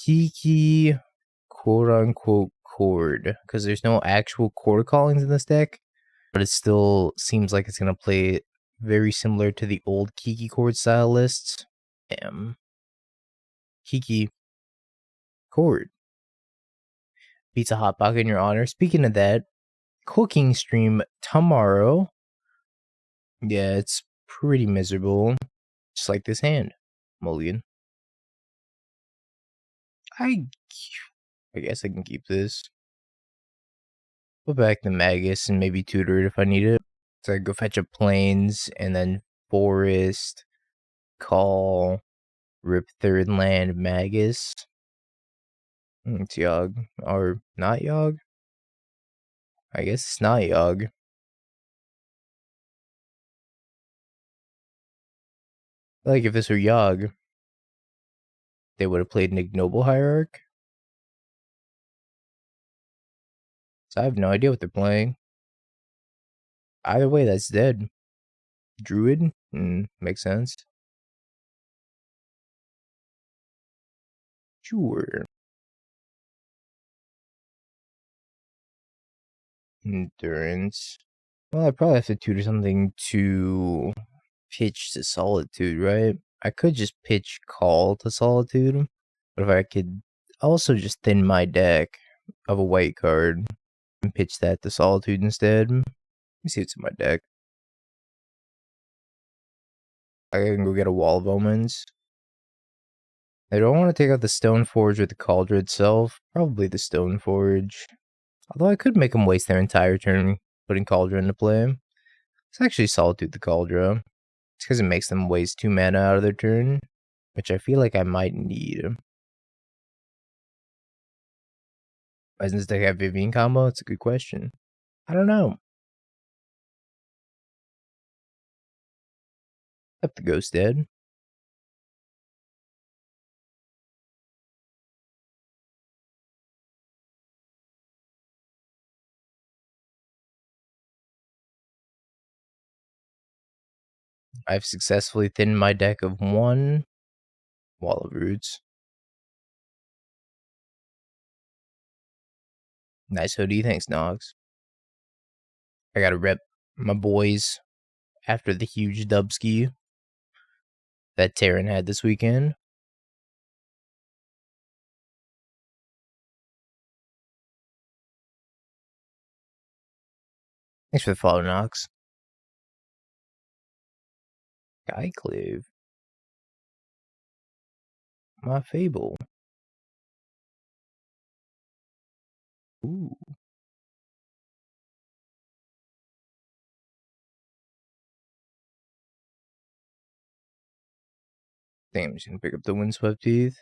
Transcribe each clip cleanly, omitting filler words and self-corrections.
Kiki, quote-unquote, Chord, because there's no actual Chord callings in this deck, but it still seems like it's going to play very similar to the old Kiki Chord style lists. Kiki Chord. Pizza Hot Pocket in your honor. Speaking of that, cooking stream tomorrow. Yeah, it's pretty miserable. Just like this hand. Mulligan. I guess I can keep this. Put back the Magus and maybe tutor it if I need it. So I go fetch a Plains and then Forest, Call, rip third land, Magus. It's Yogg. Or not Yogg? I guess it's not Yogg. Like if this were Yogg, they would have played Noble Hierarch. So I have no idea what they're playing. Either way, that's dead. Druid? Makes sense. Sure. Endurance. Well, I probably have to tutor something to pitch to Solitude, right? I could just pitch Call to Solitude, but if I could also just thin my deck of a white card and pitch that to Solitude instead. Let me see what's in my deck. I can go get a Wall of Omens. I don't want to take out the Stone Forge or the Cauldron itself. Probably the Stone Forge. Although I could make them waste their entire turn putting Cauldron into play. It's actually Solitude the Cauldron. It's because it makes them waste 2 mana out of their turn, which I feel like I might need. Why doesn't this deck have Vivian combo? It's a good question. I don't know. Up the Ghost dead. I've successfully thinned my deck of 1 Wall of Roots. Nice hoodie, thanks, Nox. I gotta rep my boys after the huge dubski that Terran had this weekend. Thanks for the follow, Nox. Skyclave. My Fable. Ooh. Damn, I'm just gonna pick up the Windswept Heath.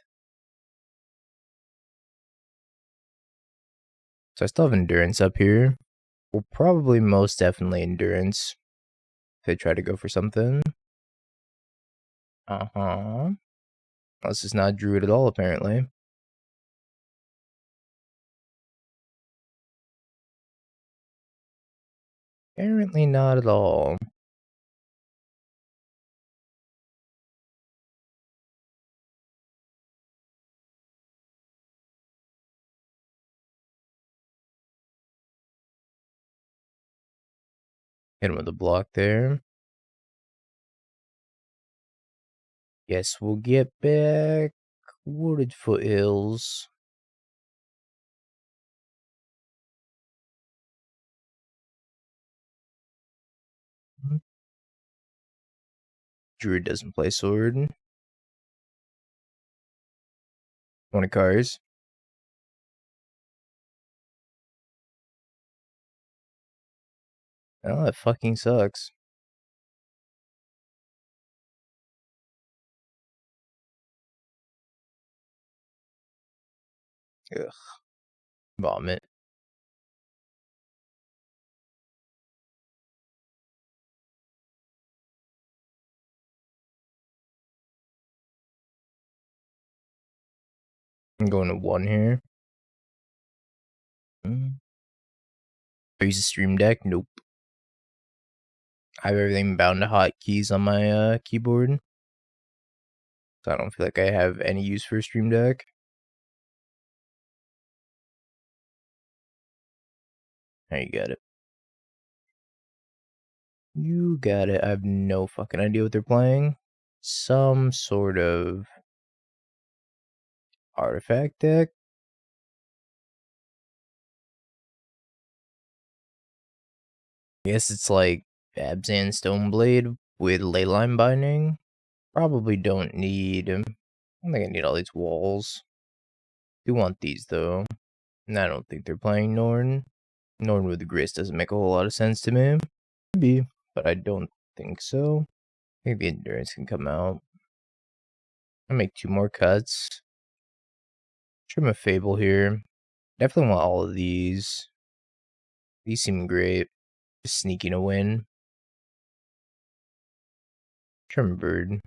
So I still have Endurance up here. Well, probably most definitely Endurance. If they try to go for something. This is not Druid at all, apparently. Apparently not at all. Hit him with a block there. Yes, we'll get back Wooded Foothills. Druid doesn't play sword. 20 cards. Oh, that fucking sucks. Ugh. Vomit. I'm going to 1 here. Use a stream deck? Nope. I have everything bound to hotkeys on my keyboard. So I don't feel like I have any use for a stream deck. There, you got it. You got it. I have no fucking idea what they're playing. Some sort of artifact deck? I guess it's like Abzan Stoneblade with Leyline Binding. Probably don't need... I don't think I need all these walls. Do want these though. And I don't think they're playing Norn. Norn with the Grist doesn't make a whole lot of sense to me. Maybe, but I don't think so. I think the Endurance can come out. I'll make 2 more cuts. Trim a Fable here. Definitely want all of these. These seem great. Just sneaking a win. Trim a Bird.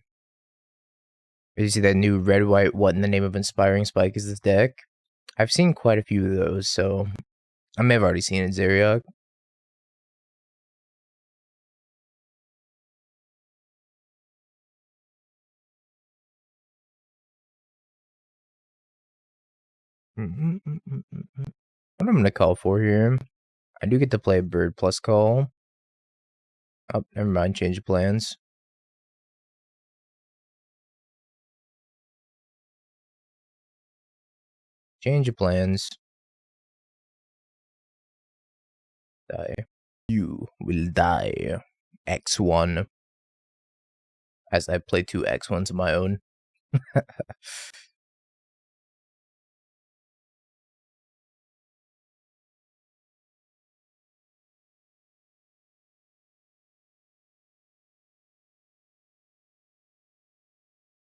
You see that new red, white, what in the name of Inspiring Spike is this deck? I've seen quite a few of those, so I may have already seen it, Zeriak. What I'm gonna call for here? I do get to play a bird plus call. Oh, never mind. Change of plans. Change of plans. Die. You will die. X1. As I play 2 X1s of my own.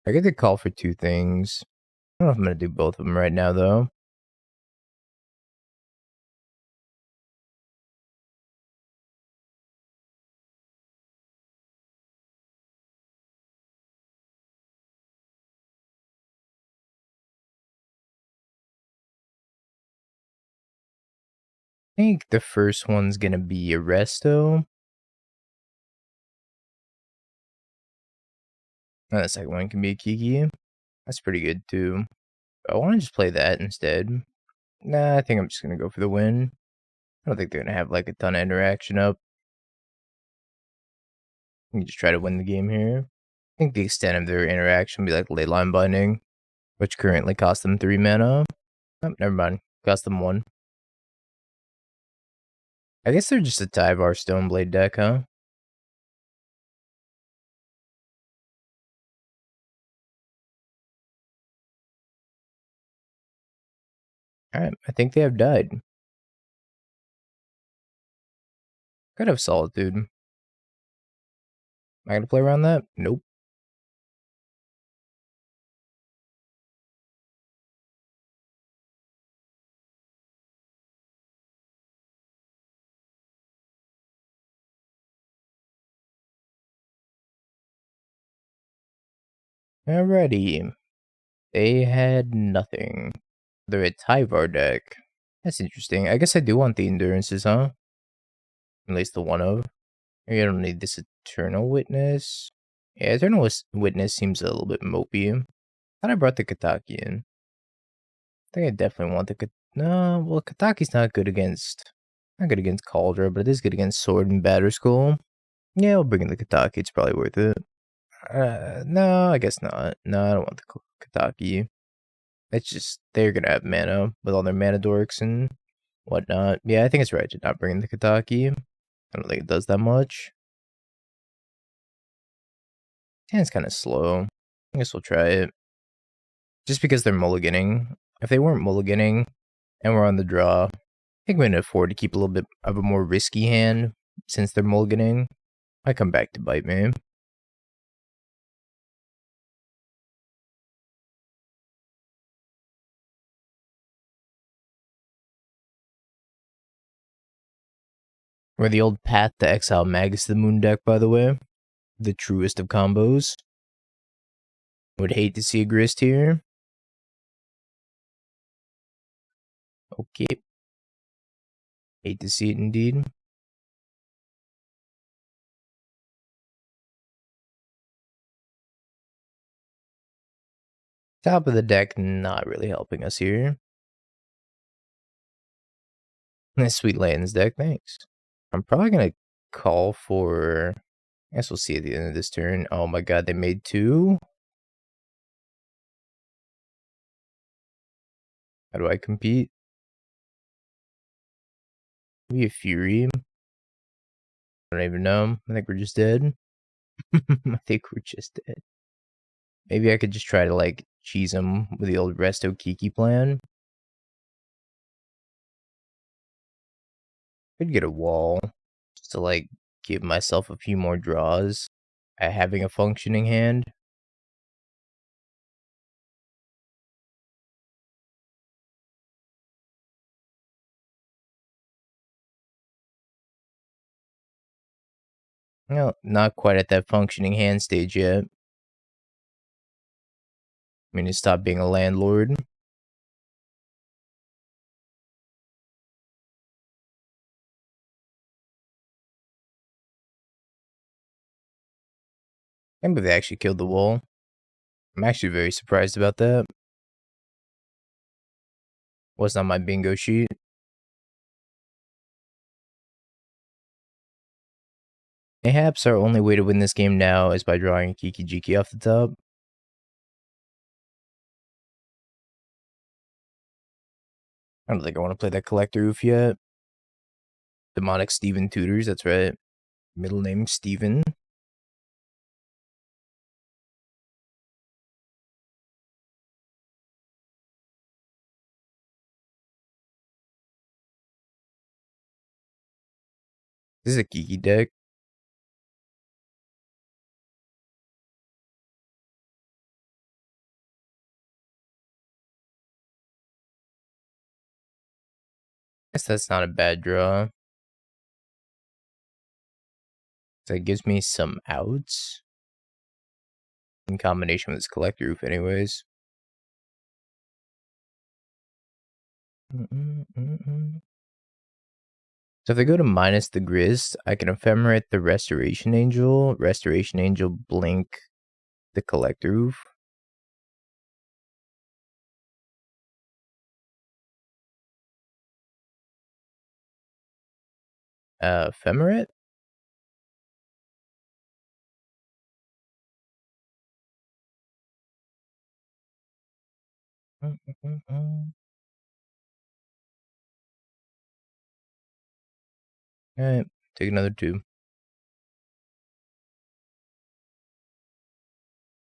I get to call for 2 things. I don't know if I'm gonna do both of them right now, though. I think the first one's gonna be Arresto. And the second one can be a Kiki. That's pretty good, too. I want to just play that instead. Nah, I think I'm just gonna go for the win. I don't think they're gonna have, like, a ton of interaction up. You can just try to win the game here. I think the extent of their interaction would be, like, Leyline Binding, which currently costs them 3 mana. Oh, never mind. Cost them 1. I guess they're just a Tyvar Stoneblade deck, huh? Alright, I think they have died. Could have Solitude. Am I gonna play around that? Nope. Alrighty. They had nothing. They're a Tyvar deck. That's interesting. I guess I do want the Endurances, huh? At least the one of. Maybe I don't need this Eternal Witness. Yeah, Eternal Witness seems a little bit mopey. Thought I brought the Kataki in. I think I definitely want the no, well, Kataki's not good against Cauldra, but it is good against Sword and Batterskull. Yeah, I'll bring in the Kataki. It's probably worth it. No, I guess not. No, I don't want the Kataki. It's just they're gonna have mana with all their mana dorks and whatnot. Yeah, I think it's right to not bring in the Kataki. I don't think it does that much. And it's kind of slow. I guess we'll try it. Just because they're mulliganing. If they weren't mulliganing and we're on the draw, I think we can afford to keep a little bit of a more risky hand since they're mulliganing. I come back to bite me. We're the old Path to Exile Magus the Moon deck, by the way. The truest of combos. Would hate to see a Grist here. Okay. Hate to see it indeed. Top of the deck, not really helping us here. Nice sweet lands deck, thanks. I'm probably gonna call for... I guess we'll see at the end of this turn. Oh my god, they made 2? How do I compete? Maybe a Fury? I don't even know. I think we're just dead. I think we're just dead. Maybe I could just try to, like, cheese him with the old Resto Kiki plan. Could get a wall, just to, like, give myself a few more draws at having a functioning hand. No, not quite at that functioning hand stage yet. I mean, to stop being a landlord. I can't believe they actually killed the wall. I'm actually very surprised about that. Wasn't on my bingo sheet. Mayhaps our only way to win this game now is by drawing a Kiki-Jiki off the top. I don't think I want to play that Collector Ouphe yet. Demonic Steven Tutors, that's right. Middle name Steven. This is a Kiki deck. Guess that's not a bad draw. That gives me some outs. In combination with this Collector Ouphe anyways. So if they go to minus the Grist, I can Ephemerate the Restoration Angel. Restoration Angel blink the Collector Ouphe. Ephemerate? Alright, take another 2.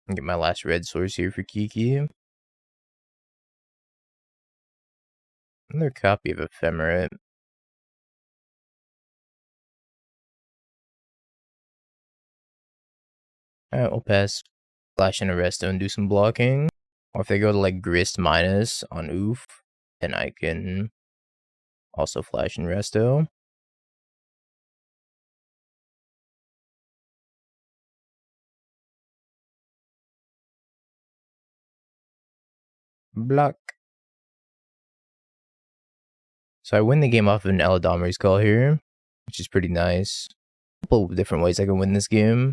And get my last red source here for Kiki. Another copy of Ephemerate. Alright, we'll pass. Flash in a Resto and do some blocking. Or if they go to like Grist minus on Ouphe, then I can also flash in Resto. Block. So I win the game off of an Eladamri's call here, which is pretty nice. A couple of different ways I can win this game.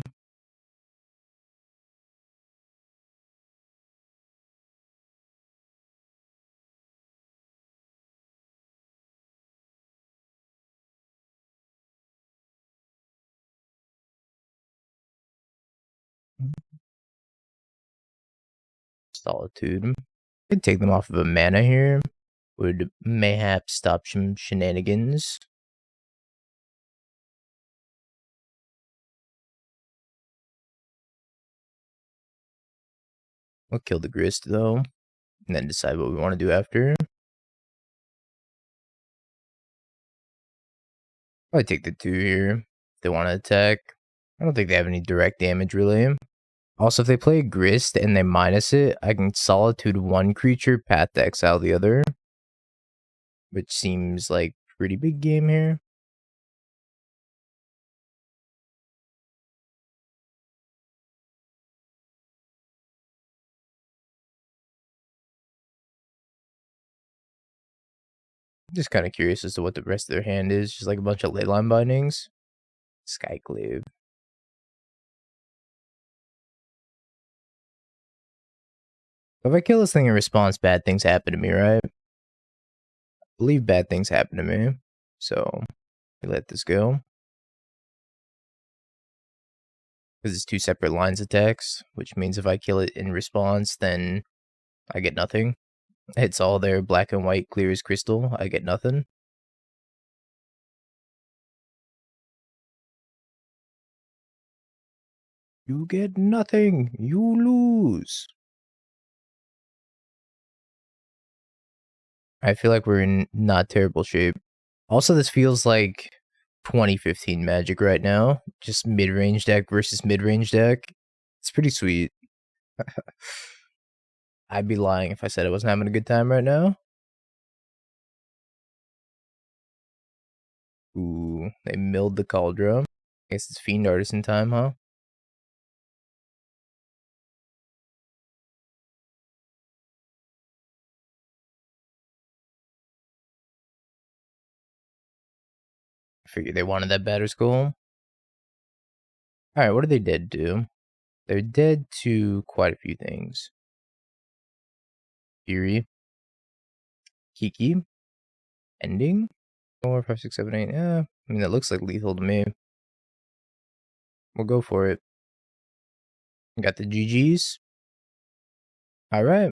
Solitude. Could take them off of a mana here. Would mayhaps stop some shenanigans. We'll kill the Grist though, and then decide what we want to do after. Probably take the 2 here if they want to attack. I don't think they have any direct damage really. Also, if they play Grist and they minus it, I can Solitude 1 creature, Path to exile the other. Which seems like pretty big game here. Just kind of curious as to what the rest of their hand is. Just like a bunch of leyline bindings. Skyclave. If I kill this thing in response, bad things happen to me, right? I believe bad things happen to me. So we let this go. Because it's 2 separate lines attacks, which means if I kill it in response, then I get nothing. It's all there, black and white, clear as crystal. I get nothing. You get nothing. You lose. I feel like we're in not terrible shape. Also, this feels like 2015 Magic right now. Just mid-range deck versus mid-range deck. It's pretty sweet. I'd be lying if I said I wasn't having a good time right now. Ooh, they milled the Cauldron. I guess it's Fiend Artisan time, huh? I figured they wanted that Batter Skull. Alright, what are they dead to? They're dead to quite a few things. Fury. Kiki. Ending. 4, 5, 6, 7, 8. Yeah, I mean, that looks like lethal to me. We'll go for it. Got the GGs. Alright.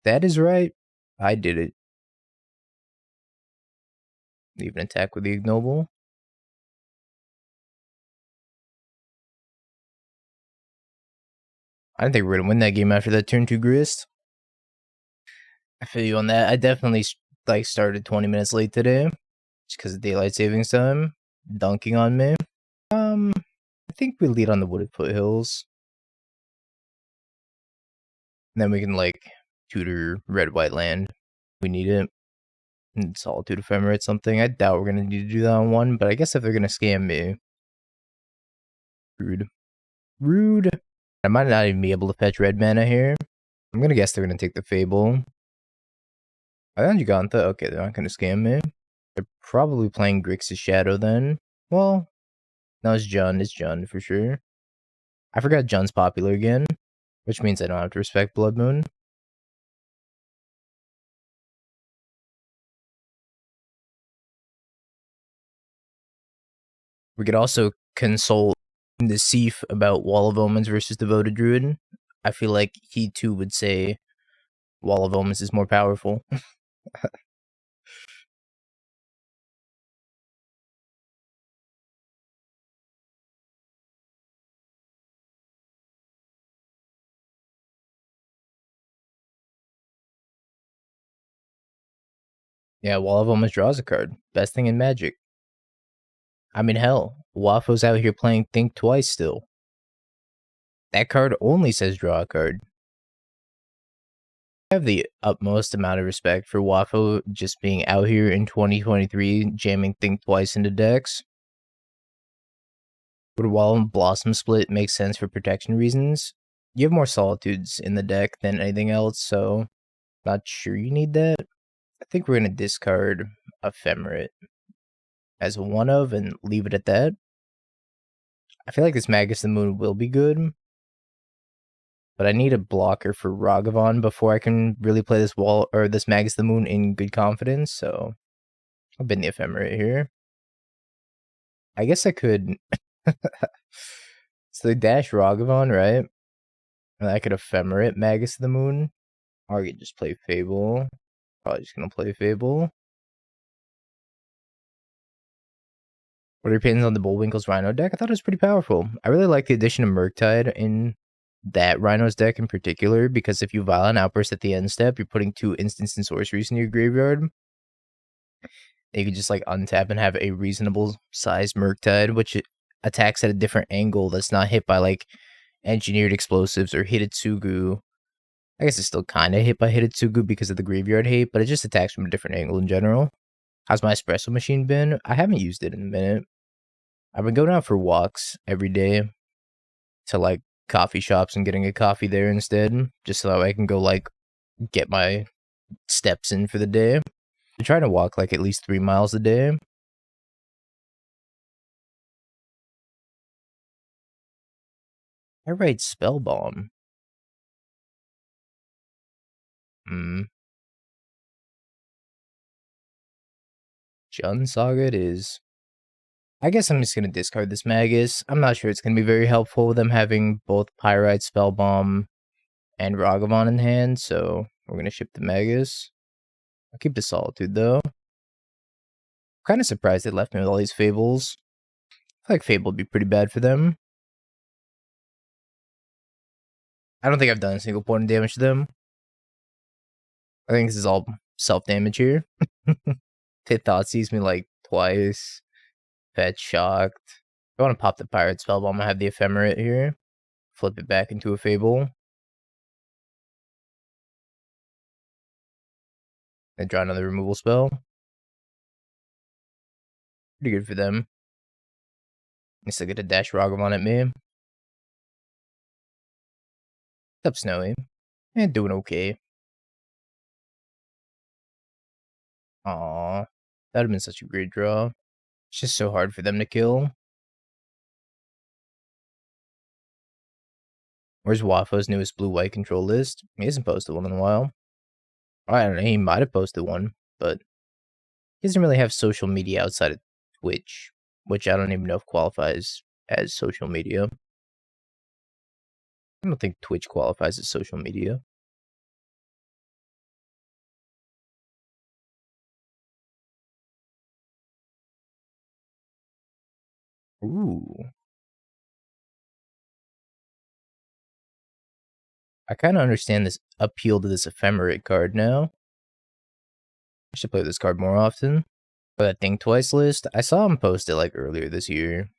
That is right. I did it. Leave an attack with the Ignoble. I didn't think we were going to win that game after that turn 2 grist. I feel you on that. I definitely started 20 minutes late today. Just because of daylight savings time. Dunking on me. I think we lead on the Wooded Foothills. And then we can tutor red-white land. We need it. And Solitude Ephemerate something. I doubt we're gonna need to do that on 1, but I guess if they're gonna scam me. Rude. Rude. I might not even be able to fetch red mana here. I'm gonna guess they're gonna take the Fable. I think Gigantha. Okay, they're not gonna scam me. They're probably playing Grixis Shadow then. Well, no, it's Jund. It's Jund for sure. I forgot Jund's popular again, which means I don't have to respect Blood Moon. We could also consult the Seif about Wall of Omens versus Devoted Druid. I feel like he too would say Wall of Omens is more powerful. Yeah, Wall of Omens draws a card. Best thing in Magic. I mean, hell, Wafo's out here playing Think Twice still. That card only says draw a card. I have the utmost amount of respect for Wafo just being out here in 2023 jamming Think Twice into decks. Would Wall and Blossom Split make sense for protection reasons? You have more Solitudes in the deck than anything else, so not sure you need that. I think we're going to discard Ephemerate as a 1-of and leave it at that. I feel like this Magus the Moon will be good, but I need a blocker for Ragavan before I can really play this this Magus the Moon in good confidence, so I'll bin the Ephemerate here. I guess I could... So they dash Ragavan, right? And I could Ephemerate Magus the Moon. Or I could just play Fable. Probably just gonna play Fable. What are your opinions on the Bullwinkle's Rhino deck? I thought it was pretty powerful. I really like the addition of Murktide in that Rhino's deck in particular, because if you Violent Outburst at the end step, you're putting 2 instants and sorceries in your graveyard. And you can just untap and have a reasonable sized Murktide, which attacks at a different angle that's not hit by Engineered Explosives or Hitotsugu. I guess it's still kind of hit by Hitotsugu because of the graveyard hate, but it just attacks from a different angle in general. How's my espresso machine been? I haven't used it in a minute. I've been going out for walks every day to coffee shops and getting a coffee there instead, just so I can go get my steps in for the day. I'm trying to walk at least 3 miles a day. I write Spell Bomb. Jund Saga it is. I guess I'm just going to discard this Magus. I'm not sure it's going to be very helpful with them having both Pyrite, Spellbomb, and Ragavan in hand, so we're going to ship the Magus. I'll keep the Solitude, though. Kind of surprised they left me with all these Fables. I feel like Fable would be pretty bad for them. I don't think I've done a single point of damage to them. I think this is all self-damage here. They Thoughtseize me like twice. Fetch shocked. I want to pop the Pirate Spellbomb. I have the Ephemerate here. Flip it back into a Fable. Then draw another removal spell. Pretty good for them. They still get a dash Ragavan at me. What's up, Snowy? Doing okay. Aww. That would have been such a great draw. It's just so hard for them to kill. Where's Wafo's newest blue-white control list? He hasn't posted one in a while. I don't know, he might have posted one, but he doesn't really have social media outside of Twitch, which I don't even know if qualifies as social media. I don't think Twitch qualifies as social media. Ooh. I kind of understand this appeal to this Ephemerate card now. I should play this card more often. For that Think Twice list, I saw him post it like earlier this year.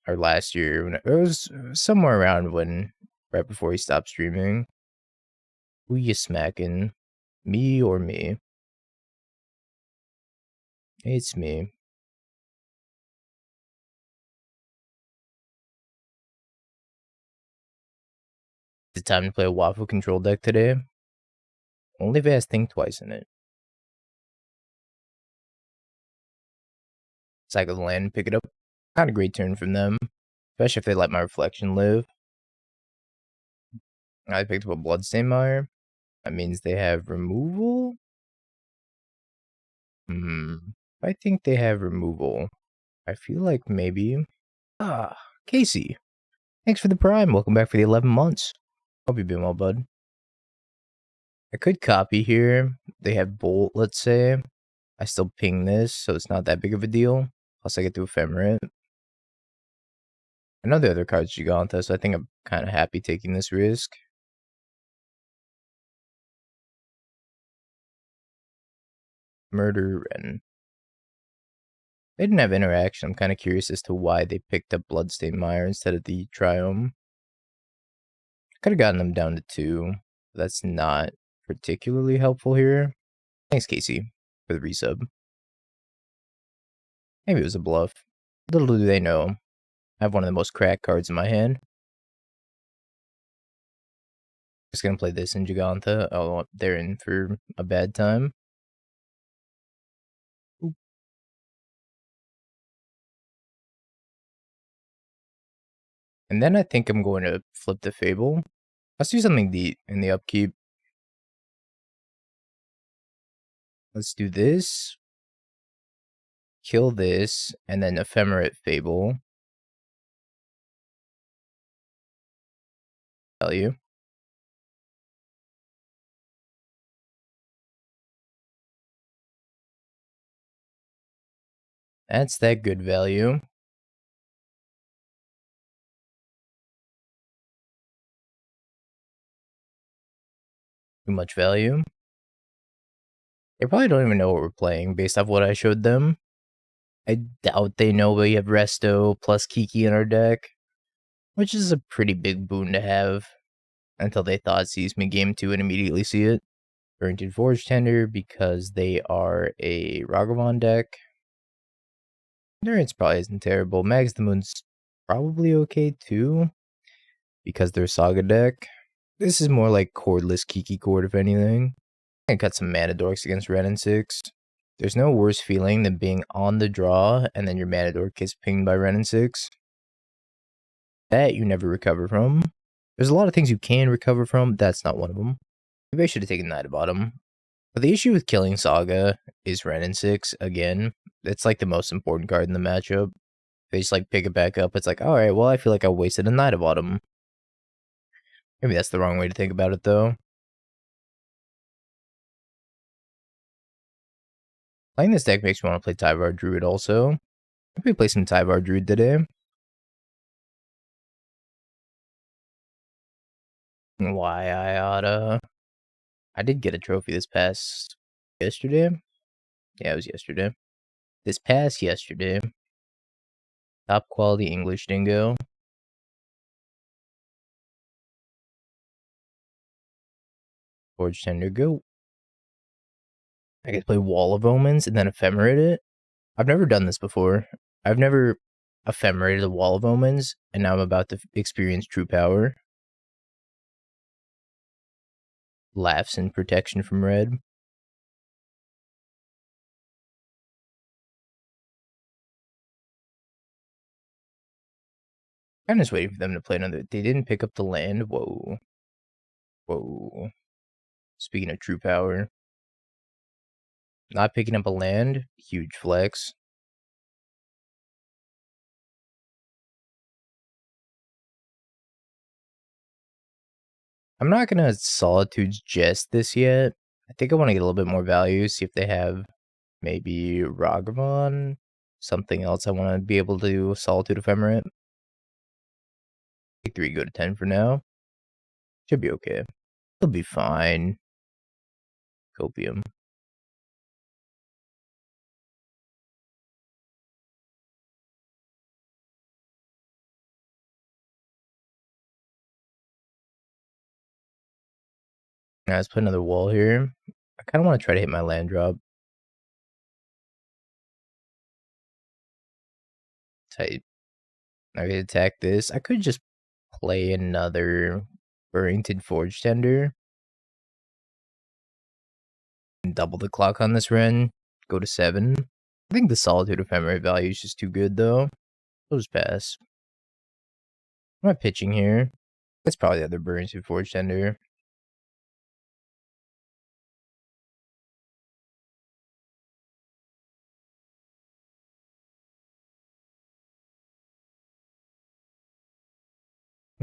Or last year. It was somewhere around when, right before he stopped streaming. Who you smacking? Me or me? It's me. Is it time to play a Waffle control deck today? Only if it has Think Twice in it. Cycle the land, pick it up. Not a great turn from them. Especially if they let my Reflection live. I picked up a Bloodstained Mire. That means they have removal? I think they have removal. I feel like maybe... Casey. Thanks for the Prime. Welcome back for the 11 months. Hope you've been well, bud. I could copy here. They have Bolt, let's say. I still ping this, so it's not that big of a deal. Plus, I get to Ephemerate. I know the other card's Giganta, so I think I'm kind of happy taking this risk. Murder Wrenn. They didn't have interaction. I'm kind of curious as to why they picked up Bloodstained Mire instead of the Triome. Could have gotten them down to 2. But that's not particularly helpful here. Thanks, Casey, for the resub. Maybe it was a bluff. Little do they know, I have one of the most cracked cards in my hand. Just gonna play this in Giganta. Oh, they're in for a bad time. Ooh. And then I think I'm going to flip the Fable. Let's do something deep in the upkeep. Let's do this. Kill this, and then Ephemerate Fable. Value. That's that good value. Too much value. They probably don't even know what we're playing based off what I showed them. I doubt they know we have Resto plus Kiki in our deck, which is a pretty big boon to have until they Thoughtseize me game 2 and immediately see it. Burrenton Forge-Tender because they are a Ragavan deck. Endurance probably isn't terrible. Mags the Moon's probably okay too because they're Saga deck. This is more like cordless Kiki Chord if anything. I cut some mana dorks against Wrenn and Six. There's no worse feeling than being on the draw and then your mana dork gets pinged by Wrenn and Six. That you never recover from. There's a lot of things you can recover from. That's not one of them. Maybe I should have taken Knight of Bottom. But the issue with killing Saga is Wrenn and Six again. It's like the most important card in the matchup. They just like pick it back up. It's like, alright, well, I feel like I wasted a Night of Autumn. Maybe that's the wrong way to think about it, though. Playing this deck makes me want to play Tyvar Druid also. Maybe play some Tyvar Druid today. Why I oughta. I did get a trophy this past yesterday. Yeah, it was yesterday. This past yesterday. Top quality English dingo. Forge-Tender, go. I get to play Wall of Omens and then Ephemerate it. I've never done this before. I've never Ephemerated a Wall of Omens, and now I'm about to experience true power. Laughs and protection from red. I'm just waiting for them to play another. They didn't pick up the land. Whoa. Whoa. Speaking of true power. Not picking up a land. Huge flex. I'm not going to Solitude's Jest this yet. I think I want to get a little bit more value. See if they have maybe Ragavan. Something else I want to be able to do. Solitude Ephemerate. Take 3, go to 10 for now. Should be okay. It'll be fine. Copium. Now let's put another wall here. I kind of want to try to hit my land drop. Tight. I could attack this. I could just play another Burrenton Forge-Tender. And double the clock on this Wrenn. Go to 7. I think the Solitude Ephemerate value is just too good, though. I'll just pass. Am I pitching here? That's probably the other Burrenton Forge-Tender.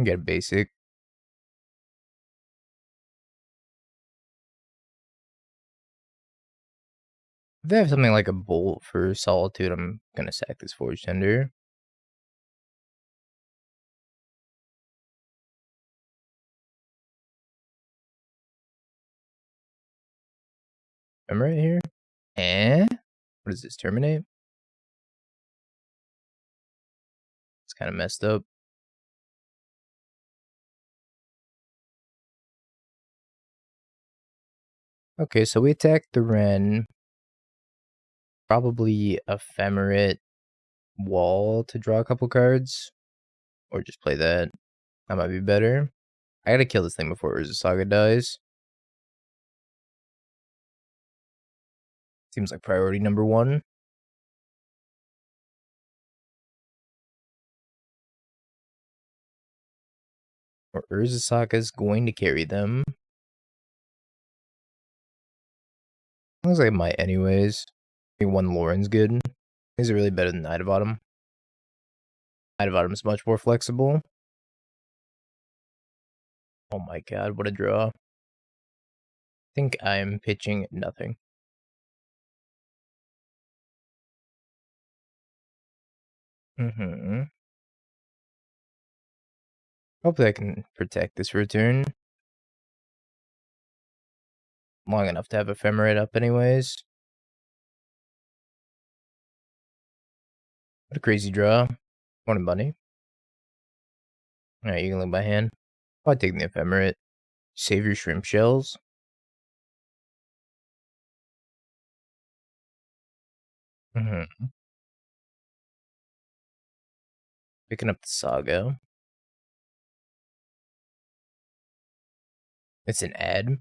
Get a basic. If they have something like a Bolt for Solitude, I'm gonna sack this Forge-Tender. I'm right here. What does this terminate? It's kind of messed up. Okay, so we attacked the Wrenn. Probably Ephemerate Wall to draw a couple cards. Or just play that. That might be better. I gotta kill this thing before Urza Saga dies. Seems like priority number 1. Or Urza Saga is going to carry them. Looks like it might anyways. I think 1 Lauren's good. Is it really better than Night of Autumn? Night of Autumn is much more flexible. Oh my god, what a draw. I think I'm pitching nothing. Hopefully I can protect this return. Long enough to have Ephemerate up anyways. What a crazy draw. Morning, bunny. Alright, you can leave my hand. I'll take the Ephemerate. Save your shrimp shells. Picking up the Saga. It's an ad.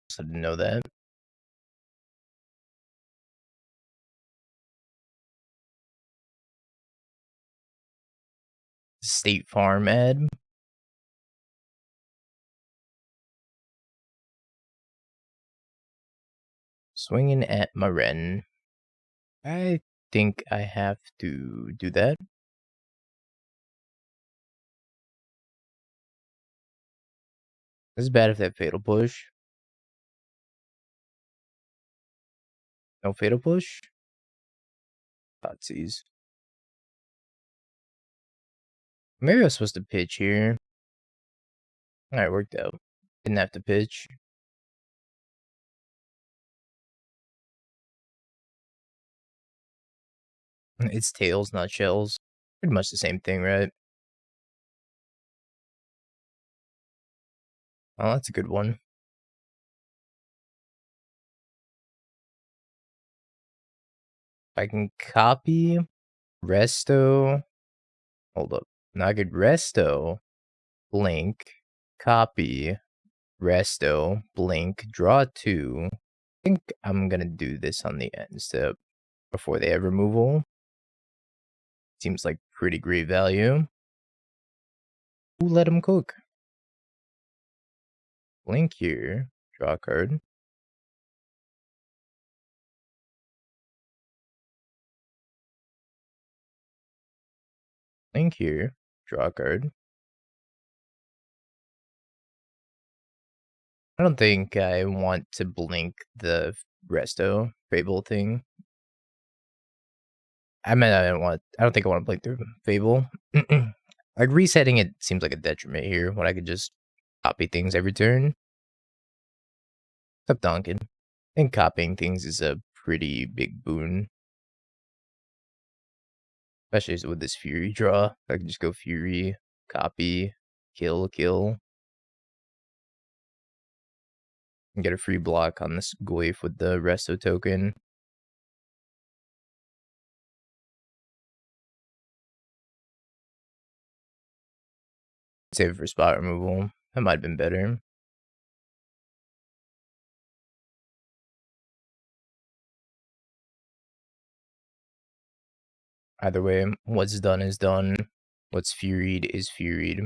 So I didn't know that. State Farm ad. Swinging at my Wrenn. I think I have to do that. This is bad if they have Fatal Push. No Fatal Push? Thoughtseize. Maybe I was supposed to pitch here. Alright, worked out. Didn't have to pitch. It's tails, not shells. Pretty much the same thing, right? Oh, that's a good one. I can copy Resto. Hold up. Now I could Resto, blink, copy, Resto, blink, draw 2. I think I'm gonna do this on the end step before they have removal. Seems like pretty great value. Who let him cook? Blink here, draw a card. Blink here, draw a card. I don't think I want to blink the Resto Fable thing. I mean, I don't think I want to blink the Fable. Like, resetting it seems like a detriment here when I could just copy things every turn. Except Donkin. I think copying things is a pretty big boon. Especially with this Fury draw. I can just go Fury, copy, kill. And get a free block on this Goyf with the Resto token. Save it for spot removal. That might have been better. Either way, what's done is done. What's furied is furied.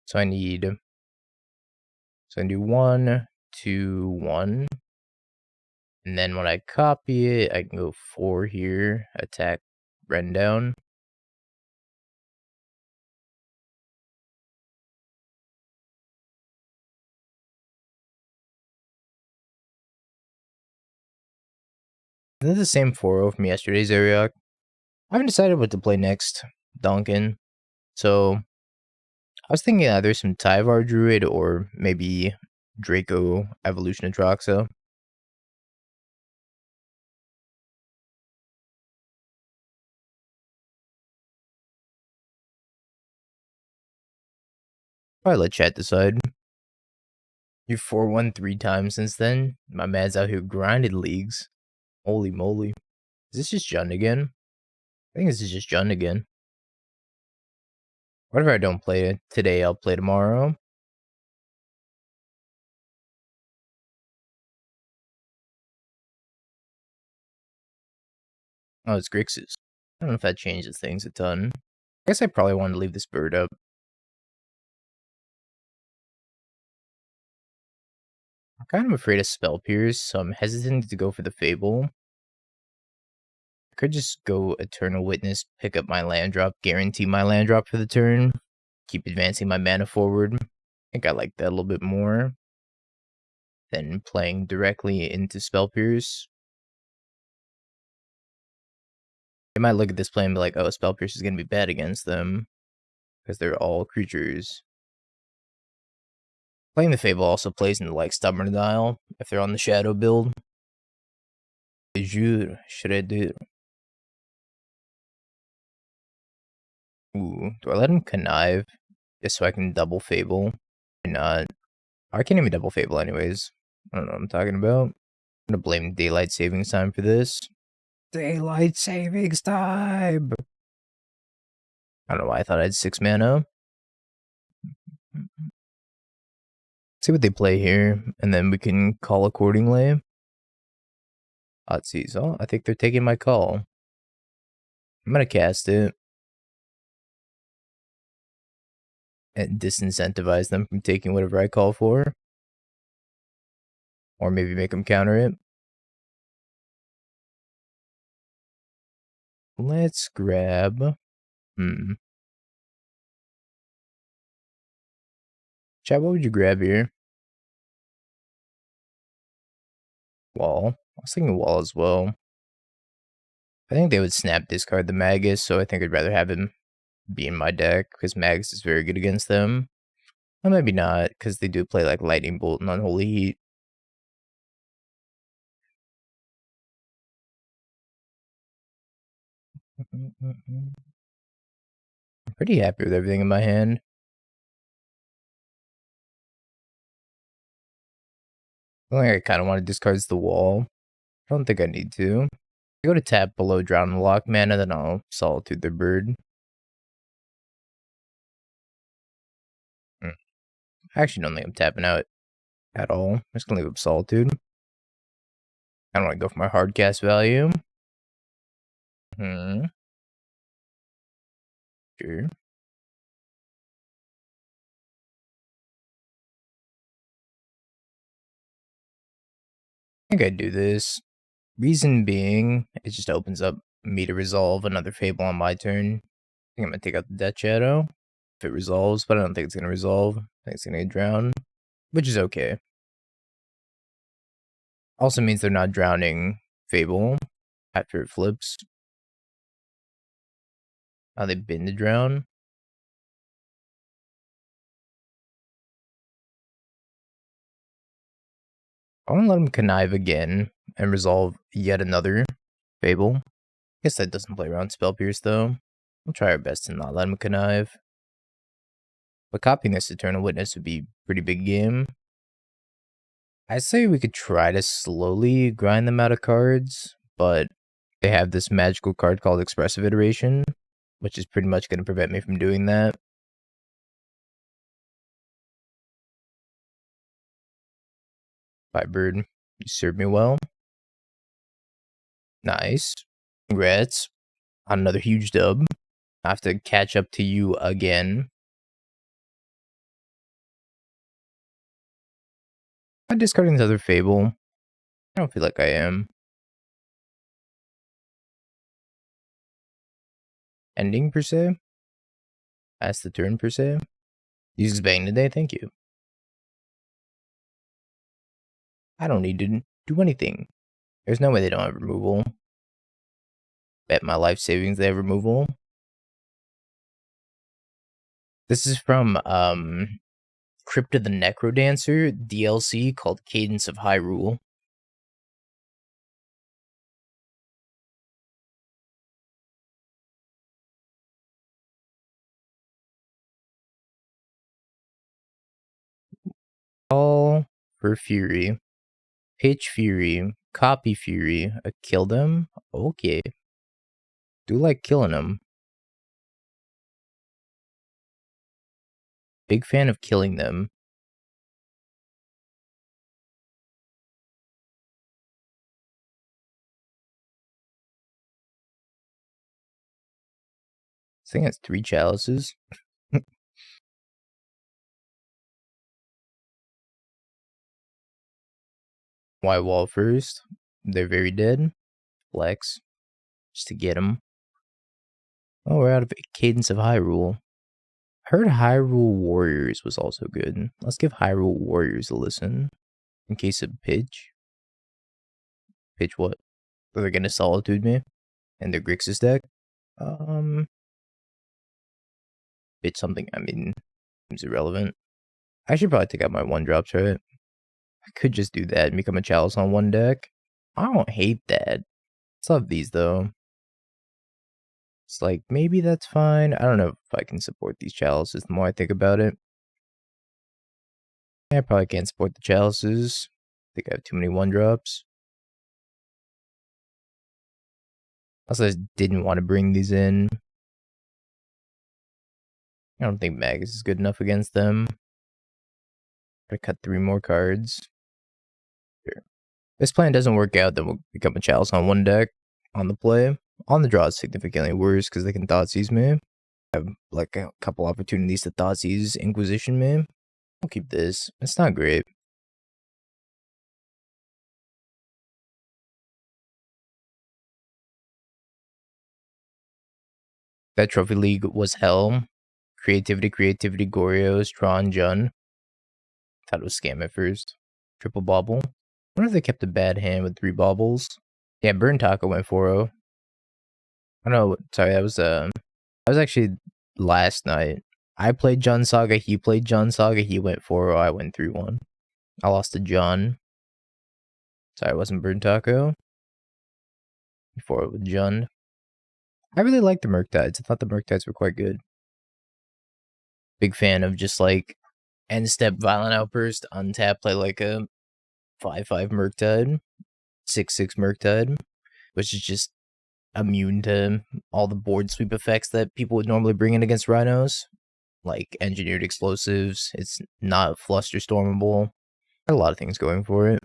So I do 1, 2, 1. And then when I copy it, I can go 4 here, attack Wrenn down. This is the same 4-0 from yesterday's Ariok. I haven't decided what to play next, Duncan. So I was thinking either some Tyvar Druid or maybe Draco Evolution Atraxa. Probably let chat decide. You 4-1 3 times since then. My man's out here grinded leagues. Holy moly. Is this just Jund again? I think this is just Jund again. Whatever I don't play it today, I'll play tomorrow. Oh, it's Grixis. I don't know if that changes things a ton. I guess I probably wanted to leave this bird up. I'm kind of afraid of Spell Pierce, so I'm hesitant to go for the Fable. I could just go Eternal Witness, pick up my land drop, guarantee my land drop for the turn, keep advancing my mana forward. I think I like that a little bit more than playing directly into Spell Pierce. They might look at this play and be like, oh, Spell Pierce is going to be bad against them because they're all creatures. Playing the Fable also plays into like Stubborn Dial if they're on the Shadow build. Boseiju, should I do? Ooh, do I let him connive just so I can double Fable? Why not? I can't even double Fable anyways. I don't know what I'm talking about. I'm gonna blame Daylight Savings Time for this. Daylight Savings Time! I don't know why I thought I had 6 mana. See what they play here, and then we can call accordingly. Let's see. So I think they're taking my call. I'm gonna cast it. And disincentivize them from taking whatever I call for. Or maybe make him counter it. Let's grab... Chat, what would you grab here? Wall. I was thinking wall as well. I think they would snap discard the Magus, so I think I'd rather have him be in my deck, because Magus is very good against them. Or maybe not, because they do play like Lightning Bolt and Unholy Heat. I'm pretty happy with everything in my hand. The only thing I kind of want to discard is the wall. I don't think I need to. I go to tap below Drown and Lock mana, then I'll Solitude their bird. I actually don't think I'm tapping out at all. I'm just gonna leave up Solitude. I don't want to go for my hard cast value. Sure. I think I'd do this. Reason being, it just opens up me to resolve another Fable on my turn. I think I'm gonna take out the Death Shadow if it resolves, but I don't think it's gonna resolve. I think it's gonna get drowned, which is okay. Also means they're not drowning Fable after it flips. They've been to drown. I want to let him connive again and resolve yet another Fable. I guess that doesn't play around Spell Pierce though. We'll try our best to not let him connive. But copying this Eternal Witness would be a pretty big game. I say we could try to slowly grind them out of cards, but they have this magical card called Expressive Iteration, which is pretty much going to prevent me from doing that. Bye, bird. You served me well. Nice. Congrats on another huge dub. I have to catch up to you again. I'm discarding this other Fable. I don't feel like I am. Ending, per se? Pass the turn, per se? Uses Bang today, thank you. I don't need to do anything. There's no way they don't have removal. Bet my life savings they have removal. This is from Crypt of the Necrodancer DLC called Cadence of Hyrule. All for Fury. Pitch Fury. Copy Fury. Kill them? Okay. Do like killing them. Big fan of killing them. This thing has 3 chalices. Why wall first? They're very dead. Flex. Just to get them. Oh, we're out of Cadence of Hyrule. I heard Hyrule Warriors was also good. Let's give Hyrule Warriors a listen. In case of pitch. Pitch what? Are they gonna Solitude me? And their Grixis deck? Pitch something, I mean, seems irrelevant. I should probably take out my 1-drops, right? I could just do that and become a Chalice on one deck. I don't hate that. I love these though. It's like, maybe that's fine. I don't know if I can support these Chalices the more I think about it. I probably can't support the Chalices. I think I have too many 1-drops. Also, I just didn't want to bring these in. I don't think Magus is good enough against them. Gotta cut 3 more cards. Sure. If this plan doesn't work out, then we'll become a Chalice on one deck on the play. On the draw is significantly worse because they can Thoughtseize me. I have like a couple opportunities to Thoughtseize Inquisition me. I'll keep this. It's not great. That Trophy League was hell. Creativity, Gorios, Tron, Jun. Thought it was scam at first. Triple bobble. I wonder if they kept a bad hand with 3 bobbles. Yeah, Burn Taco went 4-0. I don't know. Sorry, that was actually last night. I played Jun Saga, he played Jun Saga, he went 4-0, I went 3-1. I lost to Jun. Sorry, it wasn't Burn Taco. Before it was Jun. I really liked the Murktides. I thought the Murktides were quite good. Big fan of just like end step Violent Outburst, untap, play like a 5/5 Murktide, 6/6 Murktide, which is just immune to all the board sweep effects that people would normally bring in against Rhinos, like engineered explosives. It's not fluster stormable. Got a lot of things going for it.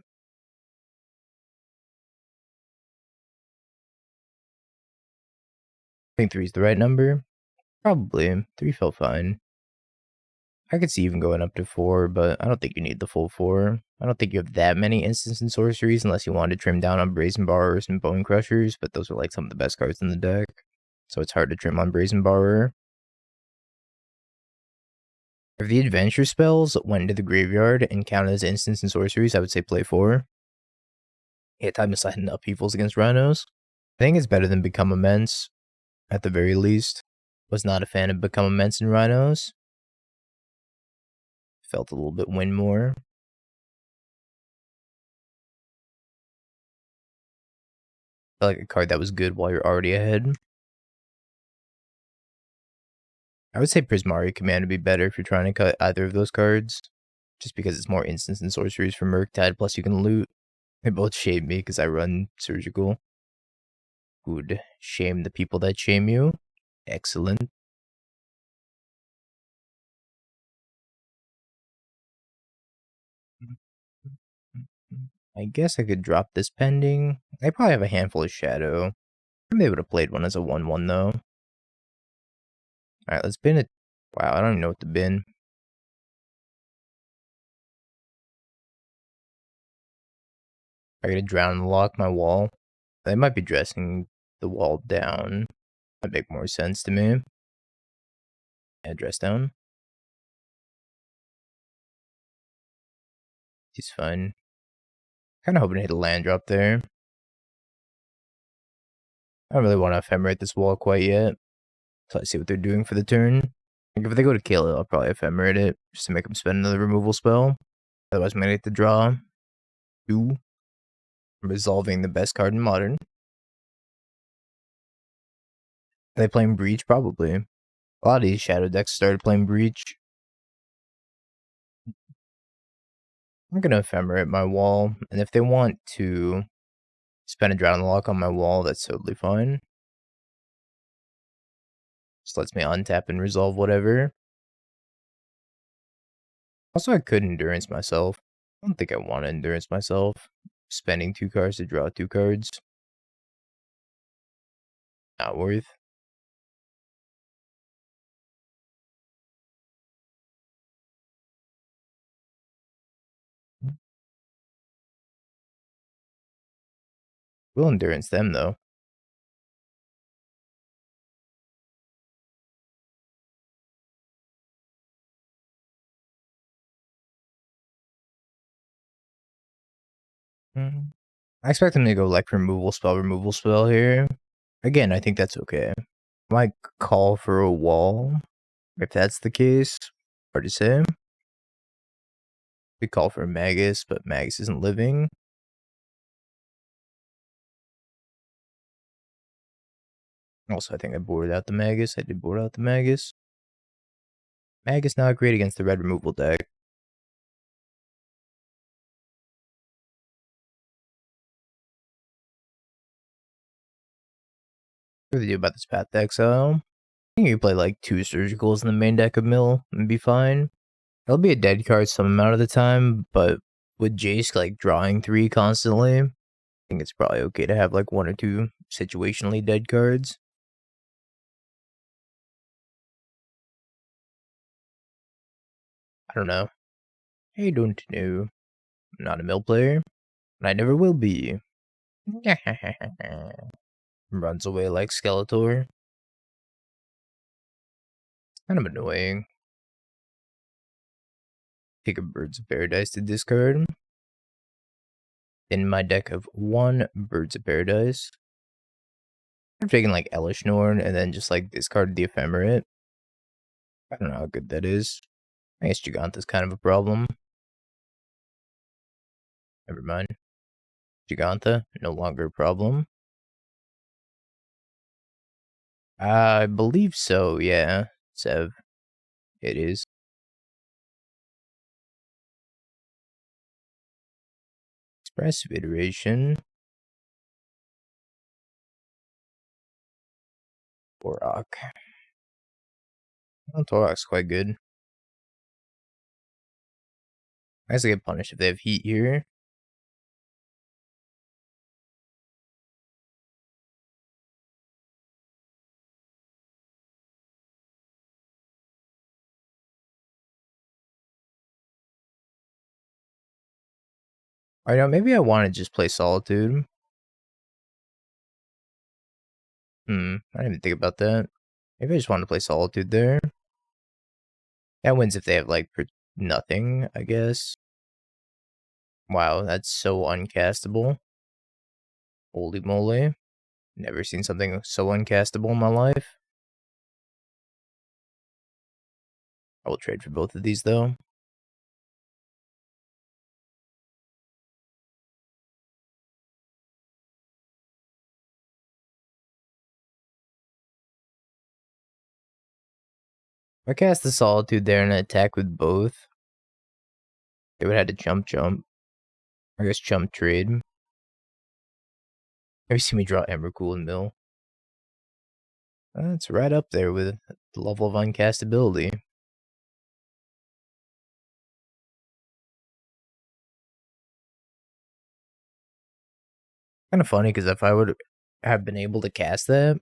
I think 3 is the right number. Probably. 3 felt fine. I could see even going up to 4, but I don't think you need the full 4. I don't think you have that many instants and sorceries unless you want to trim down on Brazen Borrowers and Bone Crushers, but those are like some of the best cards in the deck. So it's hard to trim on Brazen Borrower. If the adventure spells went into the graveyard and counted as instants and sorceries, I would say play 4. Hit time aside and upheavals against Rhinos. I think it's better than Become Immense, at the very least. Was not a fan of Become Immense in Rhinos. Felt a little bit win more. Felt like a card that was good while you're already ahead. I would say Prismatic Command would be better if you're trying to cut either of those cards. Just because it's more instants and sorceries for Murktide, plus you can loot. They both shame me because I run Surgical. Good. Shame the people that shame you. Excellent. I guess I could drop this pending. I probably have a handful of Shadow. Maybe I would have played one as a 1/1 though. Alright, let's bin it. Wow, I don't even know what to bin. I gotta drown and lock my wall. They might be dressing the wall down. That'd make more sense to me. Yeah, dress down. He's fine. Kinda hoping to hit a land drop there. I don't really want to ephemerate this wall quite yet. So I see what they're doing for the turn. Like if they go to kill it, I'll probably ephemerate it just to make them spend another removal spell. Otherwise, I'm gonna get to draw 2. Resolving the best card in Modern. Are they playing Breach? Probably. A lot of these Shadow decks started playing Breach. I'm gonna ephemerate my wall, and if they want to spend a drown lock on my wall, that's totally fine. Just lets me untap and resolve whatever. Also, I could endurance myself. I don't think I want to endurance myself. Spending 2 cards to draw 2 cards. Not worth. We'll endurance them though. I expect them to go like removal spell here. Again, I think that's okay. Might call for a wall. If that's the case, hard to say. We call for a Magus, but Magus isn't living. Also, I think I boarded out the Magus. I did board out the Magus. Magus not great against the red removal deck. What do they do about this Path to Exile? I think you play like 2 Surgicals in the main deck of Mill and be fine. It'll be a dead card some amount of the time, but with Jace like drawing 3 constantly, I think it's probably okay to have like 1 or 2 situationally dead cards. I don't know. I don't know. I'm not a Mill player, and I never will be. Runs away like Skeletor. Kind of annoying. Take a Birds of Paradise to discard. In my deck of 1 Birds of Paradise. I'm taking like Elesh Norn and then just like discard the Ephemerate. I don't know how good that is. I guess Gigantha's kind of a problem. Never mind. Gigantha, no longer a problem. I believe so, yeah. Sev. It is. Expressive Iteration. Torok. Well, Torok's quite good. I guess I get punished if they have heat here. I know, maybe I want to just play Solitude. I didn't even think about that. Maybe I just want to play Solitude there. That wins if they have, like, nothing, I guess. Wow, that's so uncastable. Holy moly. Never seen something so uncastable in my life. I will trade for both of these, though. If I cast the Solitude there and attack with both, they would have to jump. I guess jump trade. Have you seen me draw Emrakul and Mill? That's right up there with the level of uncastability. Kind of funny, because if I would have been able to cast that,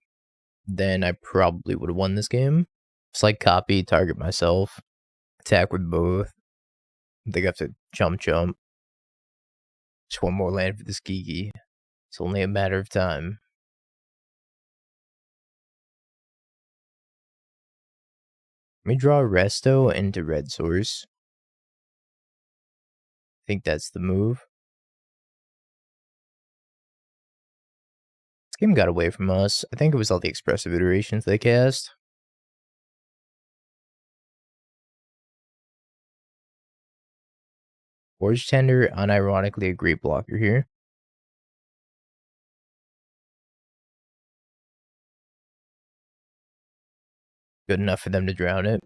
then I probably would have won this game. Just like copy, target myself, attack with both. I think I have to jump. Just one more land for this Kiki. It's only a matter of time. Let me draw Resto into red source. I think that's the move. This game got away from us. I think it was all the expressive iterations they cast. Forge-Tender, unironically a great blocker here. Good enough for them to drown it.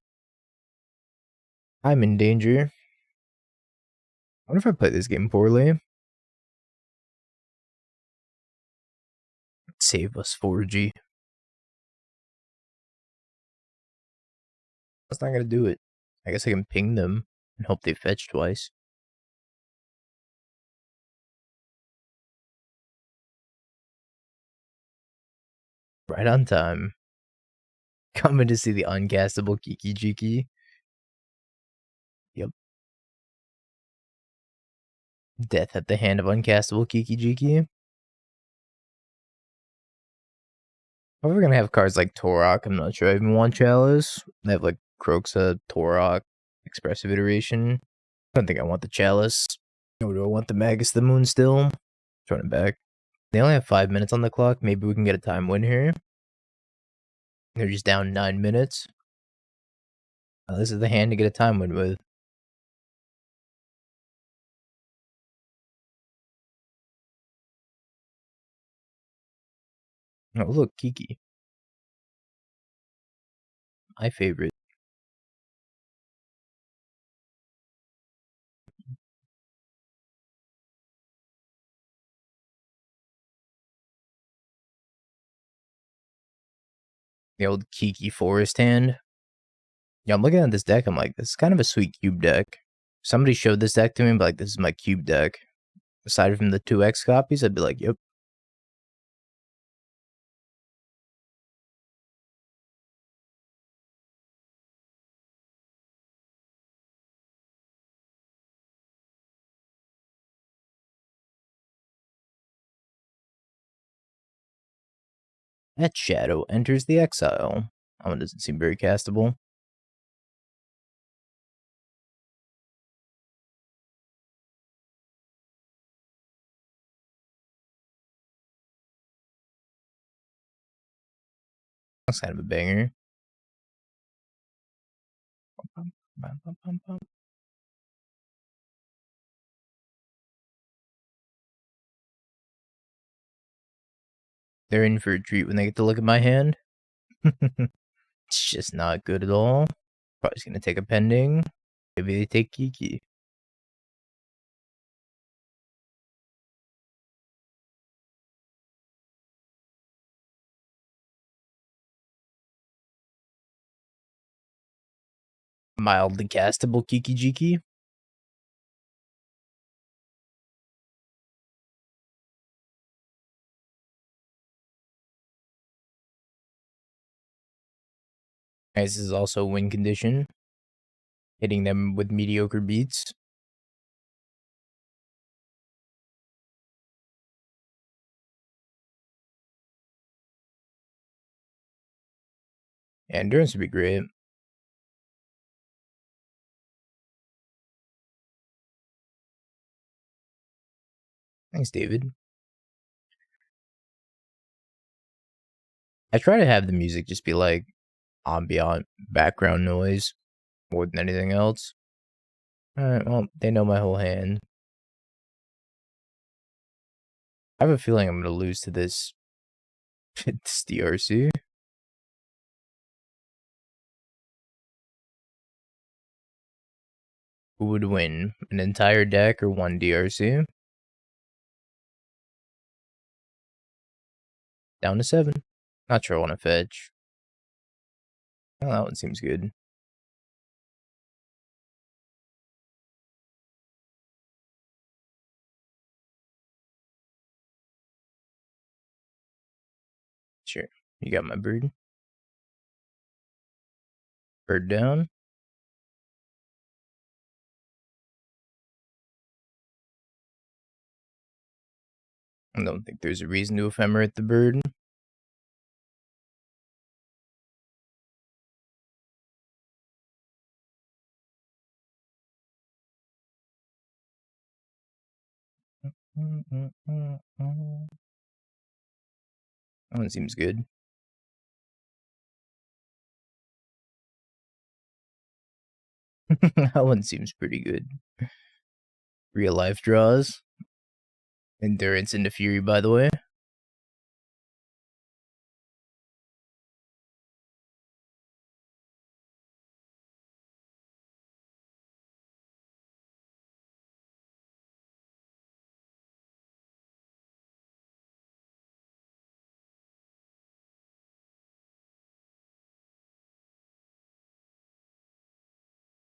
I'm in danger. I wonder if I play this game poorly. Save us, 4G. That's not gonna do it. I guess I can ping them and hope they fetch twice. Right on time. Coming to see the uncastable Kiki-Jiki. Yep. Death at the hand of uncastable Kiki-Jiki. If we're gonna have cards like Torok, I'm not sure I even want Chalice. They have like Kroxa, Torok, Expressive Iteration. I don't think I want the Chalice. Or do I want the Magus the Moon still? Throwing it back. They only have 5 minutes on the clock. Maybe we can get a time win here. They're just down 9 minutes. This is the hand to get a time win with. Oh, look, Kiki. My favorite. The old Kiki Forest hand. Yeah, I'm looking at this deck. I'm like, this is kind of a sweet cube deck. Somebody showed this deck to me, but like, this is my cube deck. Aside from the 2x copies, I'd be like, yep. That shadow enters the exile. That one doesn't seem very castable. That's kind of a banger. They're in for a treat when they get to look at my hand. It's just not good at all. Probably just gonna take a pending. Maybe they take Kiki. Mildly castable Kiki-Jiki. This is also win condition. Hitting them with mediocre beats. Yeah, endurance would be great. Thanks, David. I try to have the music just be like ambient background noise more than anything else. Alright, well, they know my whole hand. I have a feeling I'm gonna lose to this, this DRC. Who would win? An entire deck or one DRC? Down to 7. Not sure I want to fetch. Oh, that one seems good. Sure. You got my bird. Bird down. I don't think there's a reason to ephemerate the bird. That one seems good. That one seems pretty good. Real life draws. Endurance into Fury, by the way.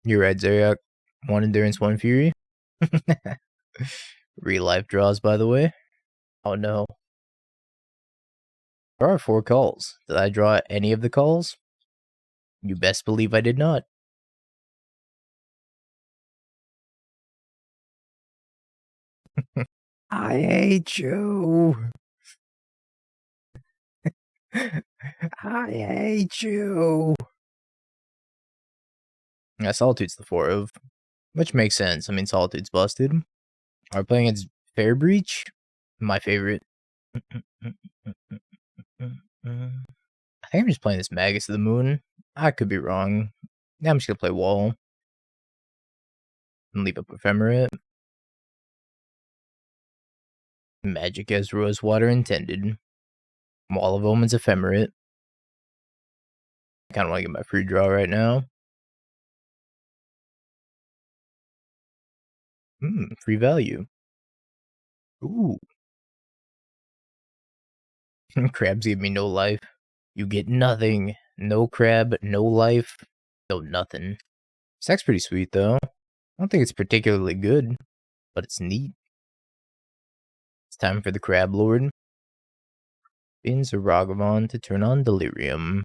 You're right, Zeriak. 1 endurance, 1 Fury. Real life draws, by the way. Oh no. There are 4 calls. Did I draw any of the calls? You best believe I did not. I hate you. I hate you. Yeah, Solitude's the 4 of. Which makes sense. I mean, Solitude's busted. Are we playing against Fair Breach? My favorite. I think I'm just playing this Magus of the Moon. I could be wrong. Yeah, I'm just gonna play Wall. And leave up Ephemerate. Magic as Rose Water intended. Wall of Omens Ephemerate. I kinda wanna get my free draw right now. Free value. Ooh. Crabs give me no life. You get nothing. No crab, no life, no nothing. This deck's pretty sweet though. I don't think it's particularly good, but it's neat. It's time for the Crab Lord. Spins a Ragavan to turn on Delirium.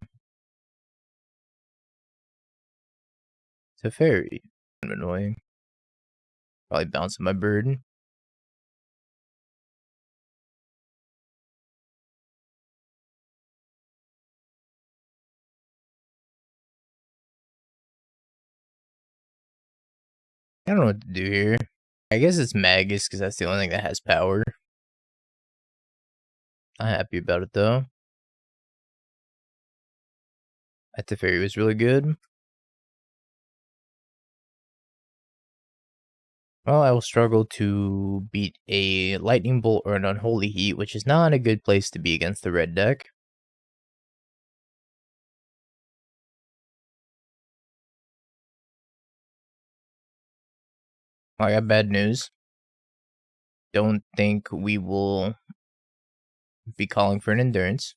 It's a fairy. Kind of annoying. Probably bouncing my bird. I don't know what to do here. I guess it's Magus because that's the only thing that has power. I'm happy about it though. That Teferi was really good. Well, I will struggle to beat a Lightning Bolt or an Unholy Heat, which is not a good place to be against the red deck. I got bad news. Don't think we will be calling for an Endurance.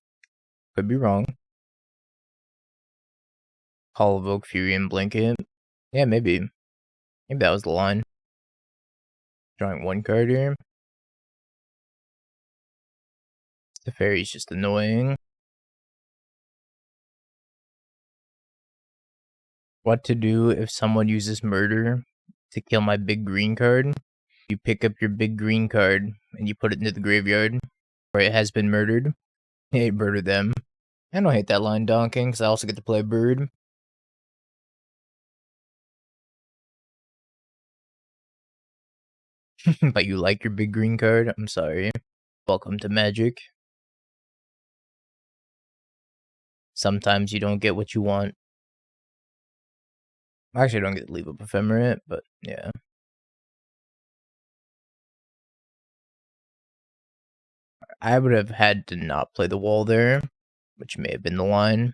Could be wrong. Call Evoke Fury and Blanket. Yeah, maybe. Maybe that was the line. Drawing one card here. The fairy's just annoying. What to do if someone uses murder to kill my big green card? You pick up your big green card and you put it into the graveyard where it has been murdered. Hey, murder them. I don't hate that line donking because I also get to play bird. But you like your big green card? I'm sorry. Welcome to Magic. Sometimes you don't get what you want. Actually, I don't get to leave up Ephemerate, but yeah. I would have had to not play the wall there, which may have been the line.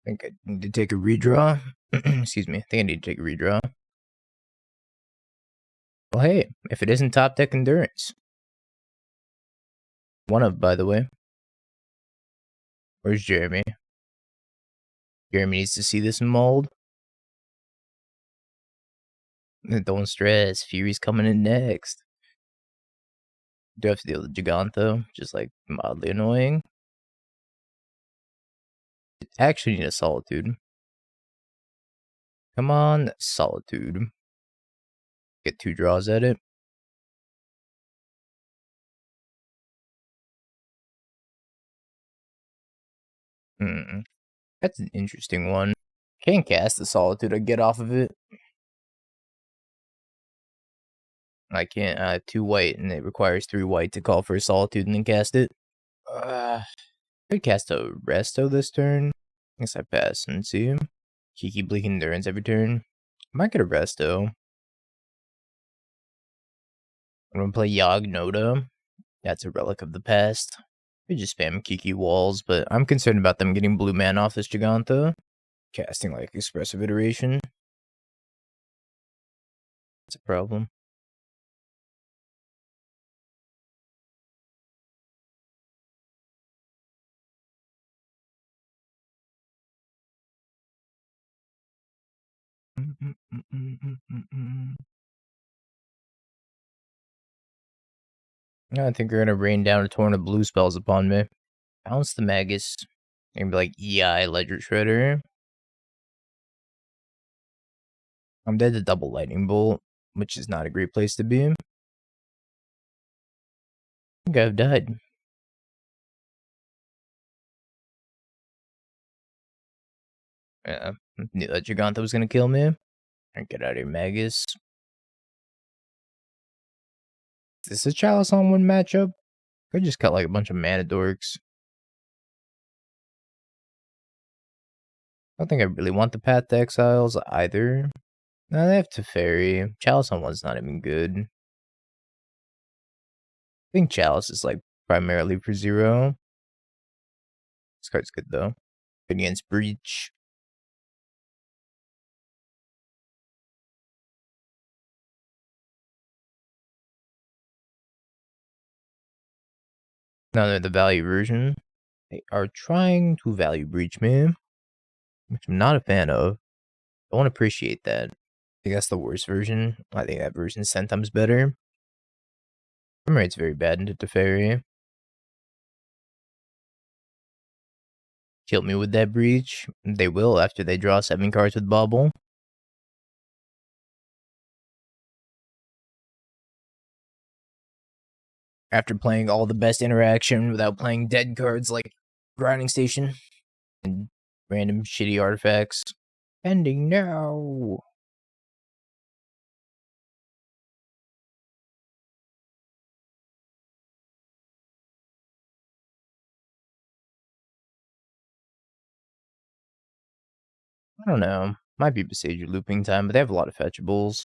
I think I need to take a redraw. Excuse me. I think I need to take a redraw. Well, hey, if it isn't top deck Endurance. One of, by the way. Where's Jeremy? Jeremy needs to see this mold. Don't stress. Fury's coming in next. Do have to deal with Gigantho, just like mildly annoying. I actually need a Solitude. Come on, Solitude. Get 2 draws at it. That's an interesting one. Can't cast the Solitude, I get off of it. I can't, 2 white, and it requires 3 white to call for a Solitude and then cast it. I could cast a Resto this turn. I guess I pass and see. Kiki Bleak Endurance every turn. I might get a Resto. I'm gonna play Yognoda. That's a relic of the past. We just spam Kiki walls, but I'm concerned about them getting blue mana off this Gigantha. Casting like Expressive Iteration. That's a problem. I think we're gonna rain down a torrent of blue spells upon me. Bounce the Magus. Gonna be like EI Ledger Shredder. I'm dead to double Lightning Bolt, which is not a great place to be. I think I've died. Yeah, knew that Gigantha was gonna kill me. Get out of here, Magus. Is this a Chalice on 1 matchup? I just cut like a bunch of mana dorks. I don't think I really want the Path to Exiles either. No, they have Teferi. Chalice on 1's not even good. I think Chalice is like primarily for 0. This card's good though. Good against Breach. Now they're the value version. They are trying to value breach me, which I'm not a fan of. I don't appreciate that. I think that's the worst version. I think that version's 10 times better. Ephemerate's very bad into Teferi. Kill me with that breach. They will after they draw 7 cards with Bubble. After playing all the best interaction without playing dead cards like Grinding Station and random shitty artifacts. Ending now. I don't know. Might be Boseiju looping time, but they have a lot of fetchables.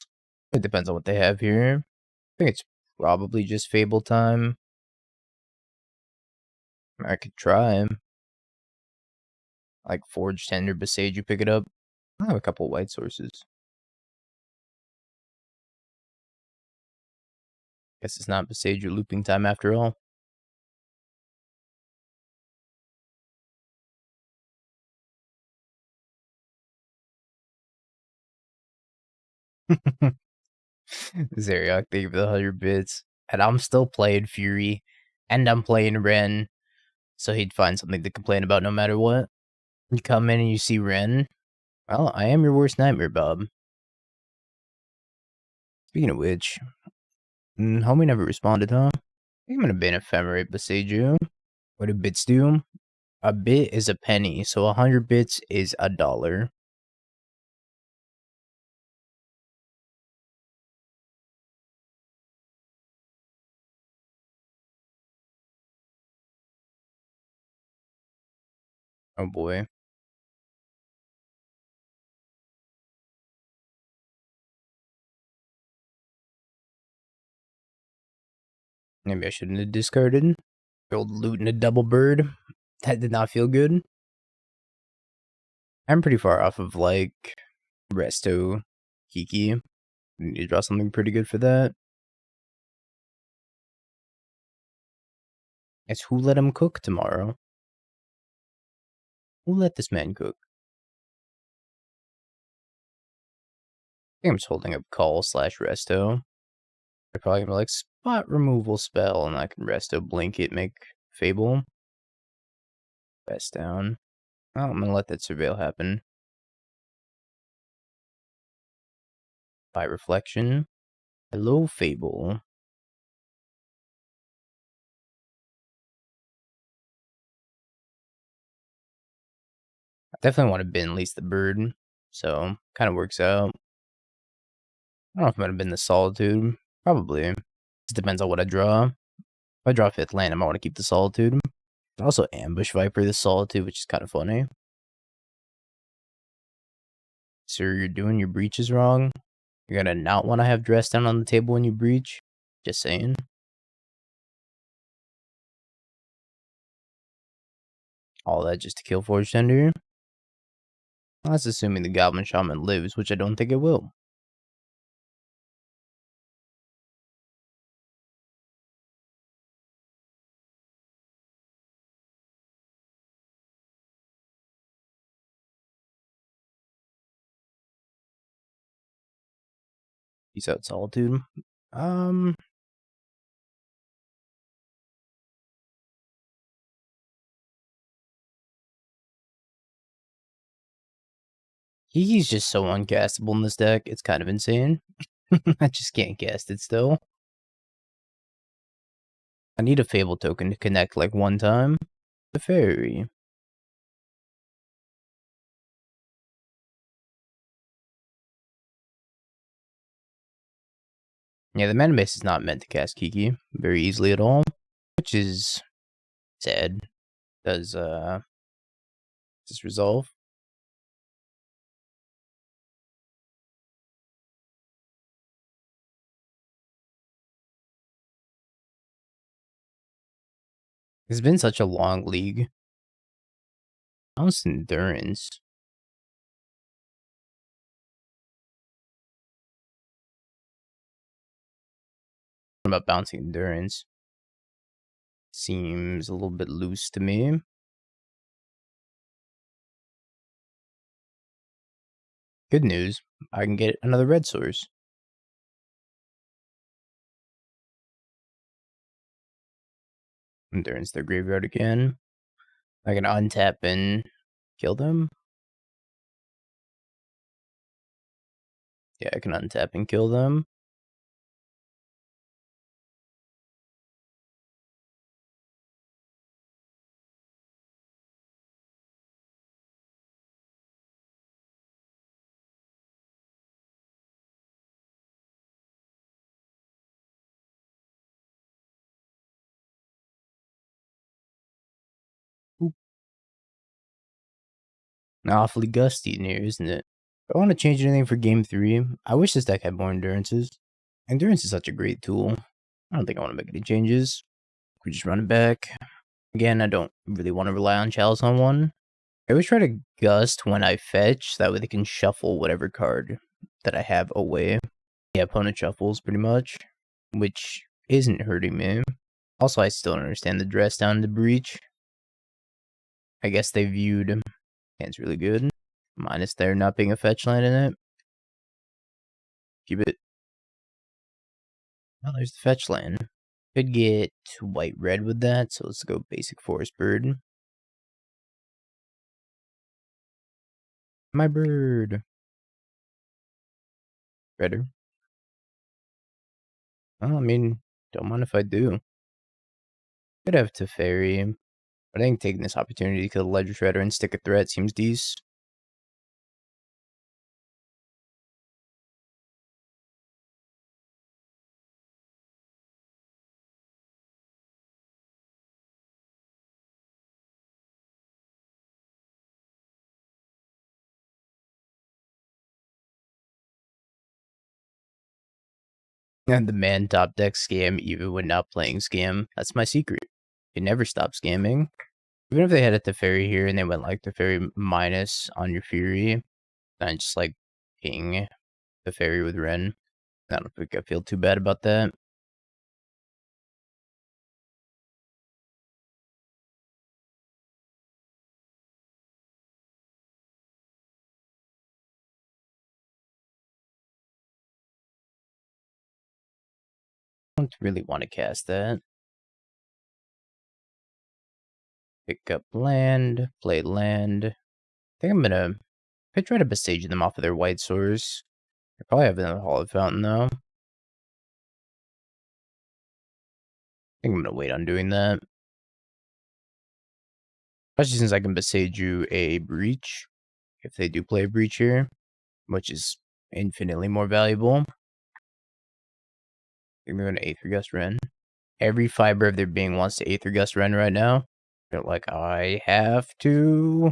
It depends on what they have here. I think it's probably just Fable time. I could try. Like Forge-Tender, Boseiju, pick it up. I have a couple white sources. Guess it's not Boseiju looping time after all. Zeriak, thank you for the 100 bits. And I'm still playing Fury. And I'm playing Wrenn. So he'd find something to complain about no matter what. You come in and you see Wrenn. Well, I am your worst nightmare, Bob. Speaking of which, homie never responded, huh? I think I'm gonna ban Ephemerate Boseiju. What do bits do? A bit is a penny, so 100 bits is $1. Oh boy. Maybe I shouldn't have discarded. The old loot and a double bird. That did not feel good. I'm pretty far off of like Resto Kiki. I need to draw something pretty good for that. It's who let him cook tomorrow. Who let this man cook? I think I'm just holding up call / resto. They're probably gonna be like spot removal spell, and I can resto blanket, make Fable. Best down. Well, I'm gonna let that surveil happen. By reflection. Hello, Fable. I definitely want to bin at least the bird, so kind of works out. I don't know if I'm gonna bin the Solitude. Probably. Just depends on what I draw. If I draw 5th land, I might want to keep the Solitude. Also Ambush Viper the Solitude, which is kind of funny. Sir, you're doing your breaches wrong. You're gonna not want to have dress down on the table when you breach. Just saying. All that just to kill Forge-Tender. That's assuming the Goblin Shaman lives, which I don't think it will. Peace out, Solitude. He's just so uncastable in this deck. It's kind of insane. I just can't cast it still. I need a Fable token to connect like one time. The Fairy. Yeah, the mana base is not meant to cast Kiki very easily at all, which is sad. Does just resolve? It's been such a long league. Almost endurance. What about bouncing endurance? Seems a little bit loose to me. Good news, I can get another red source. Endurance their graveyard again. I can untap and kill them. Yeah, I can untap and kill them. Awfully gusty in here, isn't it? If I want to change anything for game 3, I wish this deck had more endurances. Endurance is such a great tool. I don't think I want to make any changes. We just run it back. Again, I don't really want to rely on Chalice on one. I always try to gust when I fetch, that way they can shuffle whatever card that I have away. The opponent shuffles pretty much, which isn't hurting me. Also, I still don't understand the dress down to breach. I guess they viewed hand's really good, minus there not being a fetch land in it. Keep it. Oh, there's the fetch land. Could get white-red with that, so let's go basic forest bird. My bird. Redder. Well, I mean, don't mind if I do. Could have Teferi, but I think taking this opportunity to kill the Ledger Shredder and stick a threat seems decent. And the man top deck scam even when not playing scam. That's my secret. You never stop scamming. Even if they had a Teferi here and they went like Teferi minus on your Fury, then just like ping Teferi with Wrenn. I don't think I feel too bad about that. I don't really want to cast that. Pick up land, play land. I think I'm gonna try to Boseiju them off of their white source. I probably have another Hollow Fountain though. I think I'm gonna wait on doing that. Especially since I can Boseiju a breach if they do play a breach here, which is infinitely more valuable. I think they're gonna Aether Gust Wrenn. Every fiber of their being wants to Aether Gust Wrenn right now. They're like, I have to.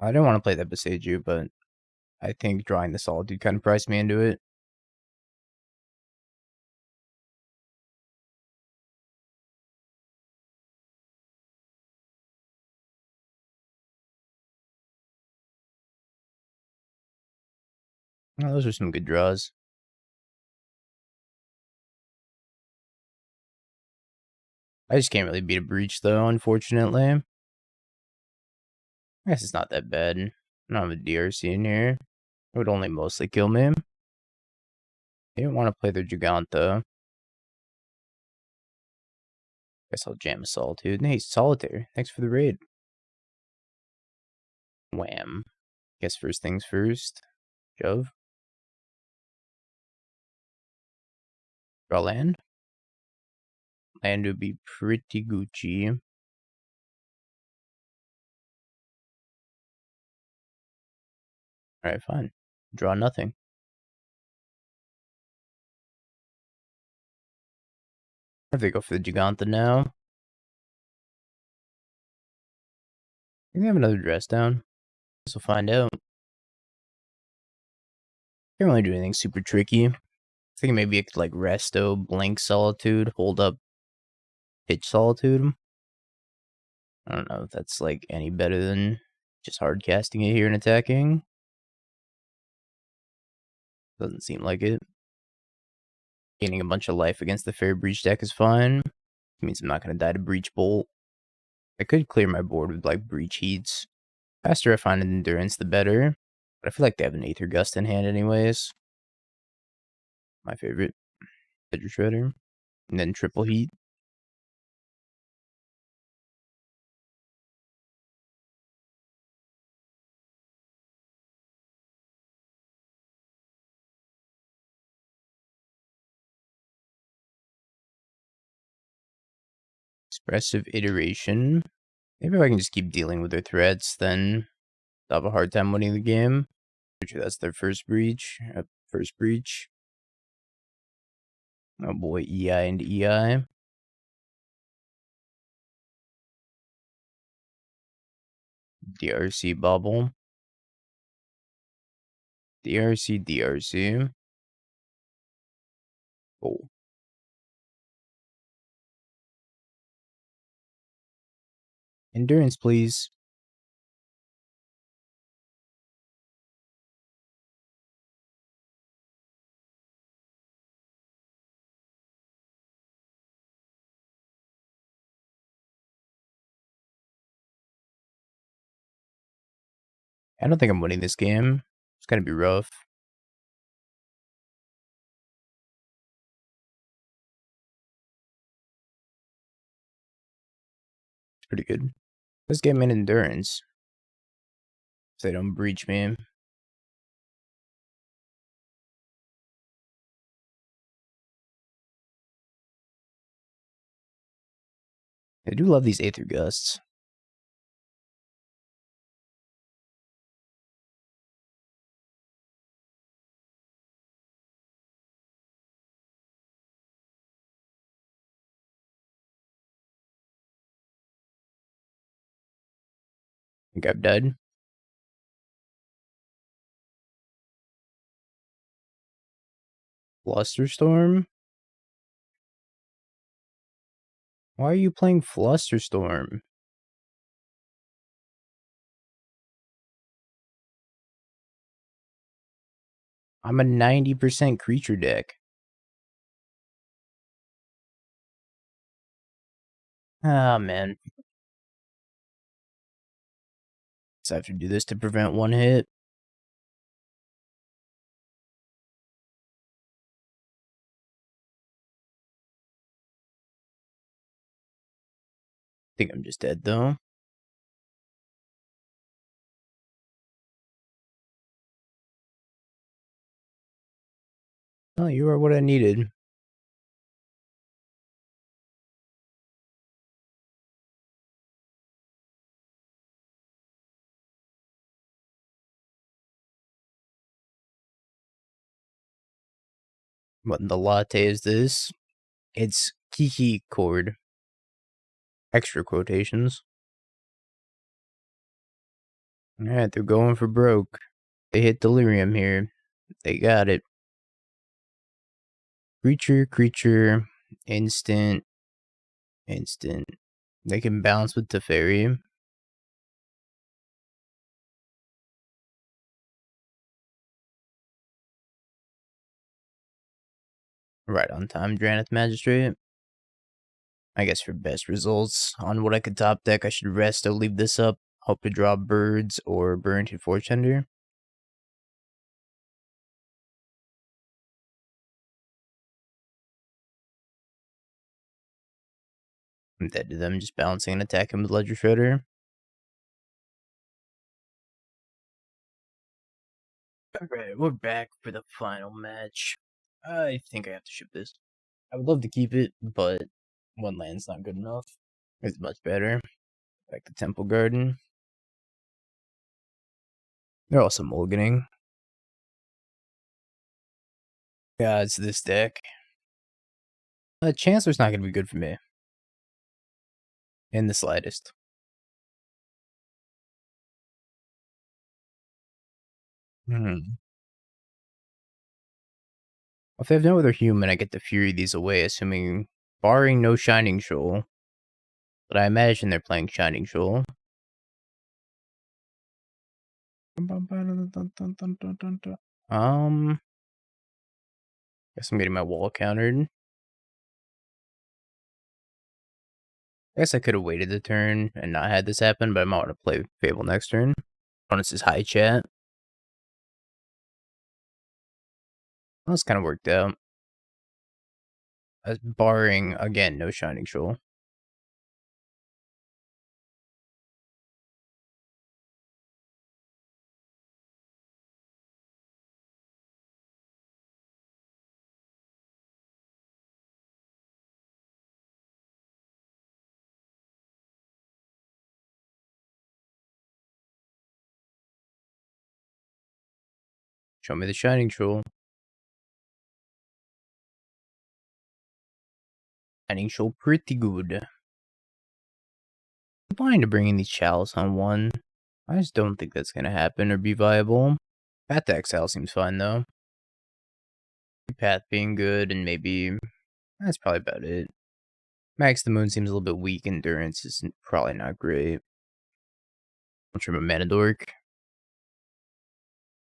I didn't want to play that Boseiju, but I think drawing the Solitude kind of priced me into it. Oh, those are some good draws. I just can't really beat a breach though, unfortunately. I guess it's not that bad. I don't have a DRC in here. It would only mostly kill me. They didn't want to play their Giganta. Guess I'll jam a Solitude. Hey, Solitaire. Thanks for the raid. Wham. Guess first things first. Shove. Draw land. Land would be pretty Gucci. Alright, fine. Draw nothing. Or if they go for the Giganta now. I think they have another dress down. Guess we'll find out. Can't really do anything super tricky. I think maybe it could like Resto, Blink Solitude, hold up Pitch Solitude. I don't know if that's like any better than just hard casting it here and attacking. Doesn't seem like it. Gaining a bunch of life against the Fair Breach deck is fine. It means I'm not going to die to Breach Bolt. I could clear my board with like Breach Heats. The faster I find an Endurance, the better. But I feel like they have an Aether Gust in hand anyways. My favorite. Ledger Shredder. And then Triple Heat. Expressive Iteration. Maybe if I can just keep dealing with their threats, then they'll have a hard time winning the game. That's their first breach. First breach. Oh boy, EI and EI. DRC bubble. DRC. Oh. Endurance, please. I don't think I'm winning this game. It's gonna be rough. It's pretty good. Let's get him in endurance. So they don't breach me. I do love these Aether Gusts. I think I've died. Flusterstorm? Why are you playing Flusterstorm? I'm a 90% creature deck. Ah, man. So I have to do this to prevent one hit. I think I'm just dead, though. Oh, you are what I needed. What in the latte is this? It's Kiki Chord. Extra quotations. Alright, they're going for broke. They hit Delirium here. They got it. Creature, instant. They can bounce with Teferi. Right on time, Drannith Magistrate. I guess for best results on what I could top deck, I should rest or leave this up. Hope to draw birds or Burrenton Forge-Tender. I'm dead to them, just balancing and attacking with Ledger Shredder. Alright, we're back for the final match. I think I have to ship this. I would love to keep it, but one land's not good enough. It's much better. Like the Temple Garden. They're also mulliganing. Yeah, it's this deck. Chancellor's not going to be good for me. In the slightest. If they have no other human, I get to Fury these away, assuming, barring no Shining Shoal. But I imagine they're playing Shining Shoal. Guess I'm getting my wall countered. I guess I could have waited the turn and not had this happen, but I might want to play Fable next turn. Bonus is high chat. Well, this kind of worked out. Barring, again, no Shining Shoal. Show me the Shining Shoal. Shining Shoal pretty good. I'm planning to bring in these Chalice on one. I just don't think that's going to happen or be viable. Path to Exile seems fine though. Path being good, and maybe that's probably about it. Max the Moon seems a little bit weak. Endurance is probably not great. I'll trim a Mana Dork. I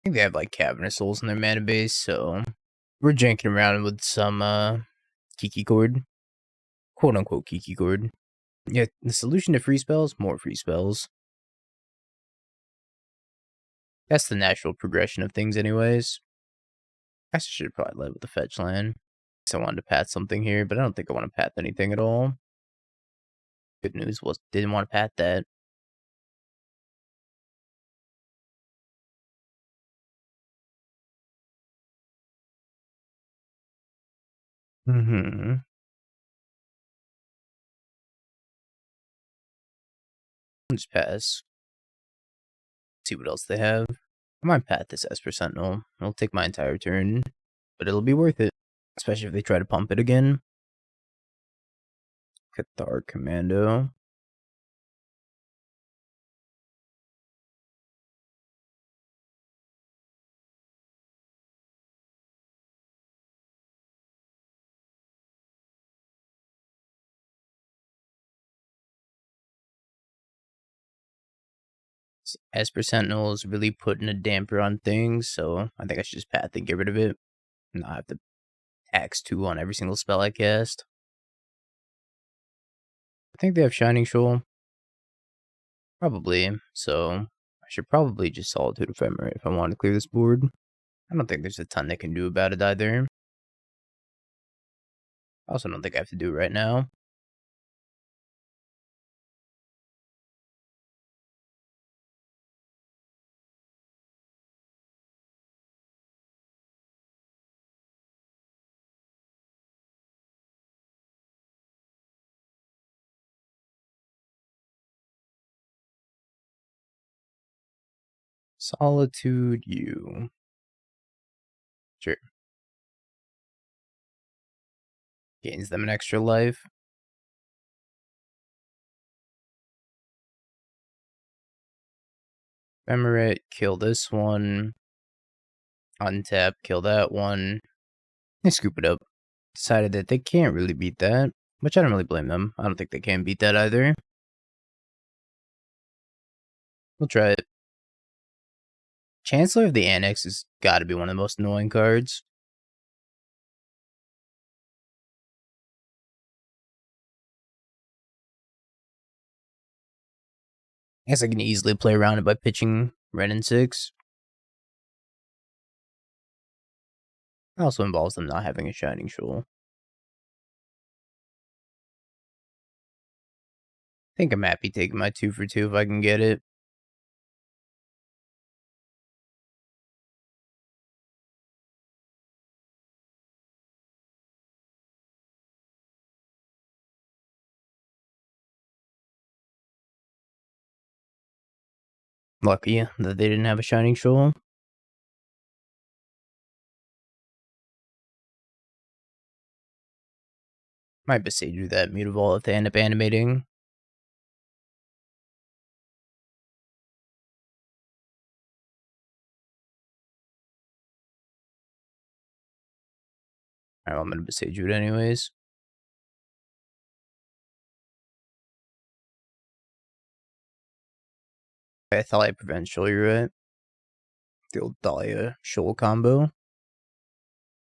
think they have like Cavernous Souls in their mana base, so we're janking around with some Kiki-Jiki. Quote unquote Kiki-Jiki. Yeah, the solution to free spells, more free spells. That's the natural progression of things anyways. I should probably led with the fetch land. I wanted to path something here, but I don't think I want to path anything at all. Good news was didn't want to path that. Just pass. See what else they have. I might path this Esper Sentinel. It'll take my entire turn, but it'll be worth it. Especially if they try to pump it again. Cathar Commando. Esper Sentinel is really putting a damper on things, so I think I should just path and get rid of it. Not have to tax 2 on every single spell I cast. I think they have Shining Shoal. Probably, so I should probably just Solitude Ephemerate if I want to clear this board. I don't think there's a ton they can do about it either. I also don't think I have to do it right now. Solitude you. Sure. Gains them an extra life. Ephemerate, kill this one. Untap, kill that one. They scoop it up. Decided that they can't really beat that, which I don't really blame them. I don't think they can beat that either. We'll try it. Chancellor of the Annex has got to be one of the most annoying cards. I guess I can easily play around it by pitching Wrenn and Six. It also involves them not having a Shining Shoal. I think I'm happy taking my 2 for 2 if I can get it. Lucky that they didn't have a Shining Shoal. Might Boseiju that Mutavault if they end up animating. Alright, I'm gonna Boseiju it anyways. I thought I prevent Shoal, you're right. The old Dahlia Shoal combo.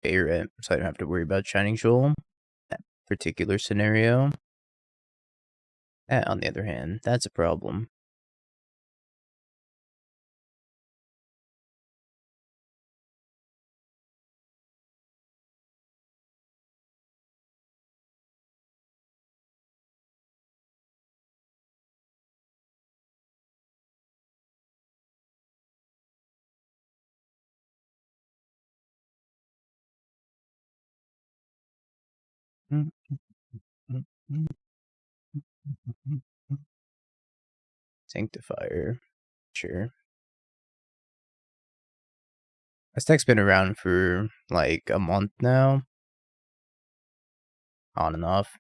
Okay, you're right. So I don't have to worry about Shining Shoal. That particular scenario. On the other hand, that's a problem. Sanctifier. Sure. This deck's been around for like a month now. On and off.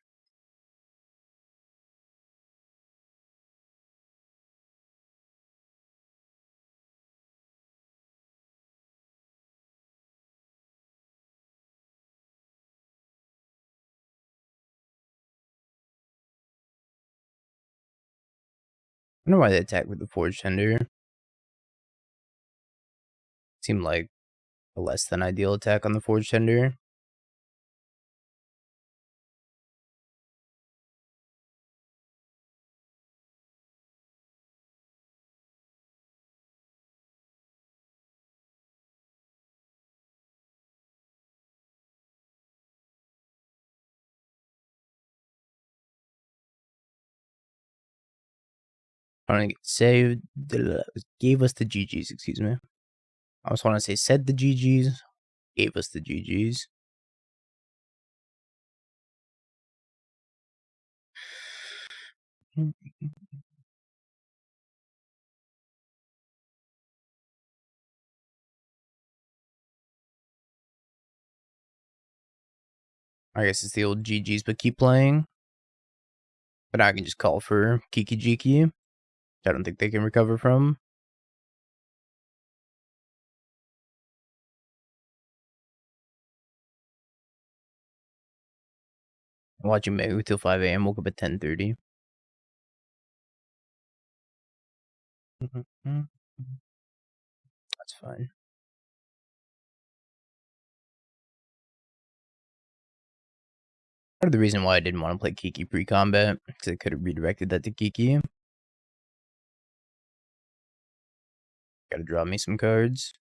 wonder why they attacked with the Forge-Tender. Seemed like a less than ideal attack on the Forge-Tender. Trying to get saved. Gave us the GGs, excuse me. I just want to say said the GGs. Gave us the GGs. I guess it's the old GGs, but keep playing. But I can just call for Kiki-Jiki. I don't think they can recover from. I'm watching Magus till 5 a.m. Woke up at 10:30. That's fine. Part of the reason why I didn't want to play Kiki pre-combat, because I could have redirected that to Kiki. Gotta draw me some cards.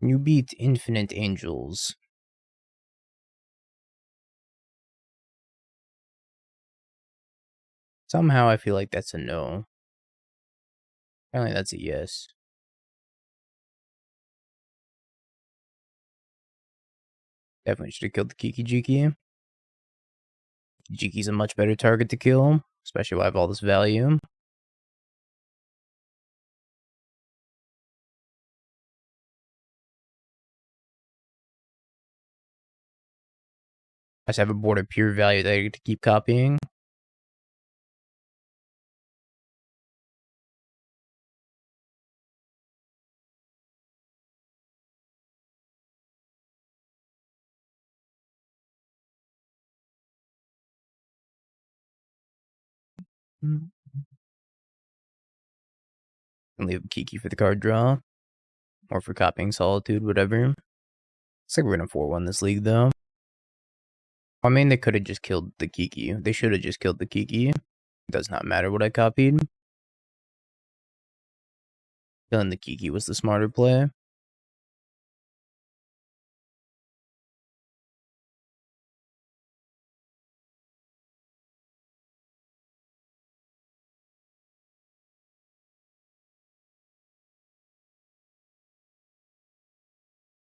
You beat Infinite Angels. Somehow I feel like that's a no. Apparently that's a yes. Definitely should have killed the Kiki-Jiki. Jiki's a much better target to kill, especially when I have all this value. I just have a board of pure value that I get to keep copying. And leave Kiki for the card draw. Or for copying Solitude, whatever. Looks like we're gonna 4-1 this league, though. I mean, they could have just killed the Kiki. They should have just killed the Kiki. It does not matter what I copied. Killing the Kiki was the smarter play.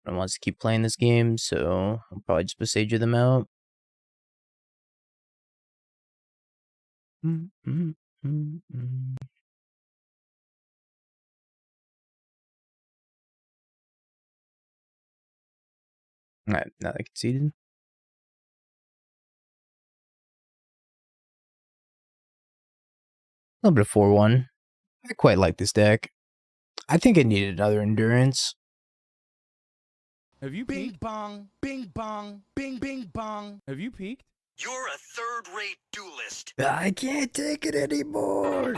I wants to keep playing this game, so I'll probably just Boseiju them out. Alright, now they conceded. A little bit of 4-1. I quite like this deck. I think it needed another endurance. Have you peeked? Bing bong, bing bing bong. Have you peeked? You're a third-rate duelist. I can't take it anymore.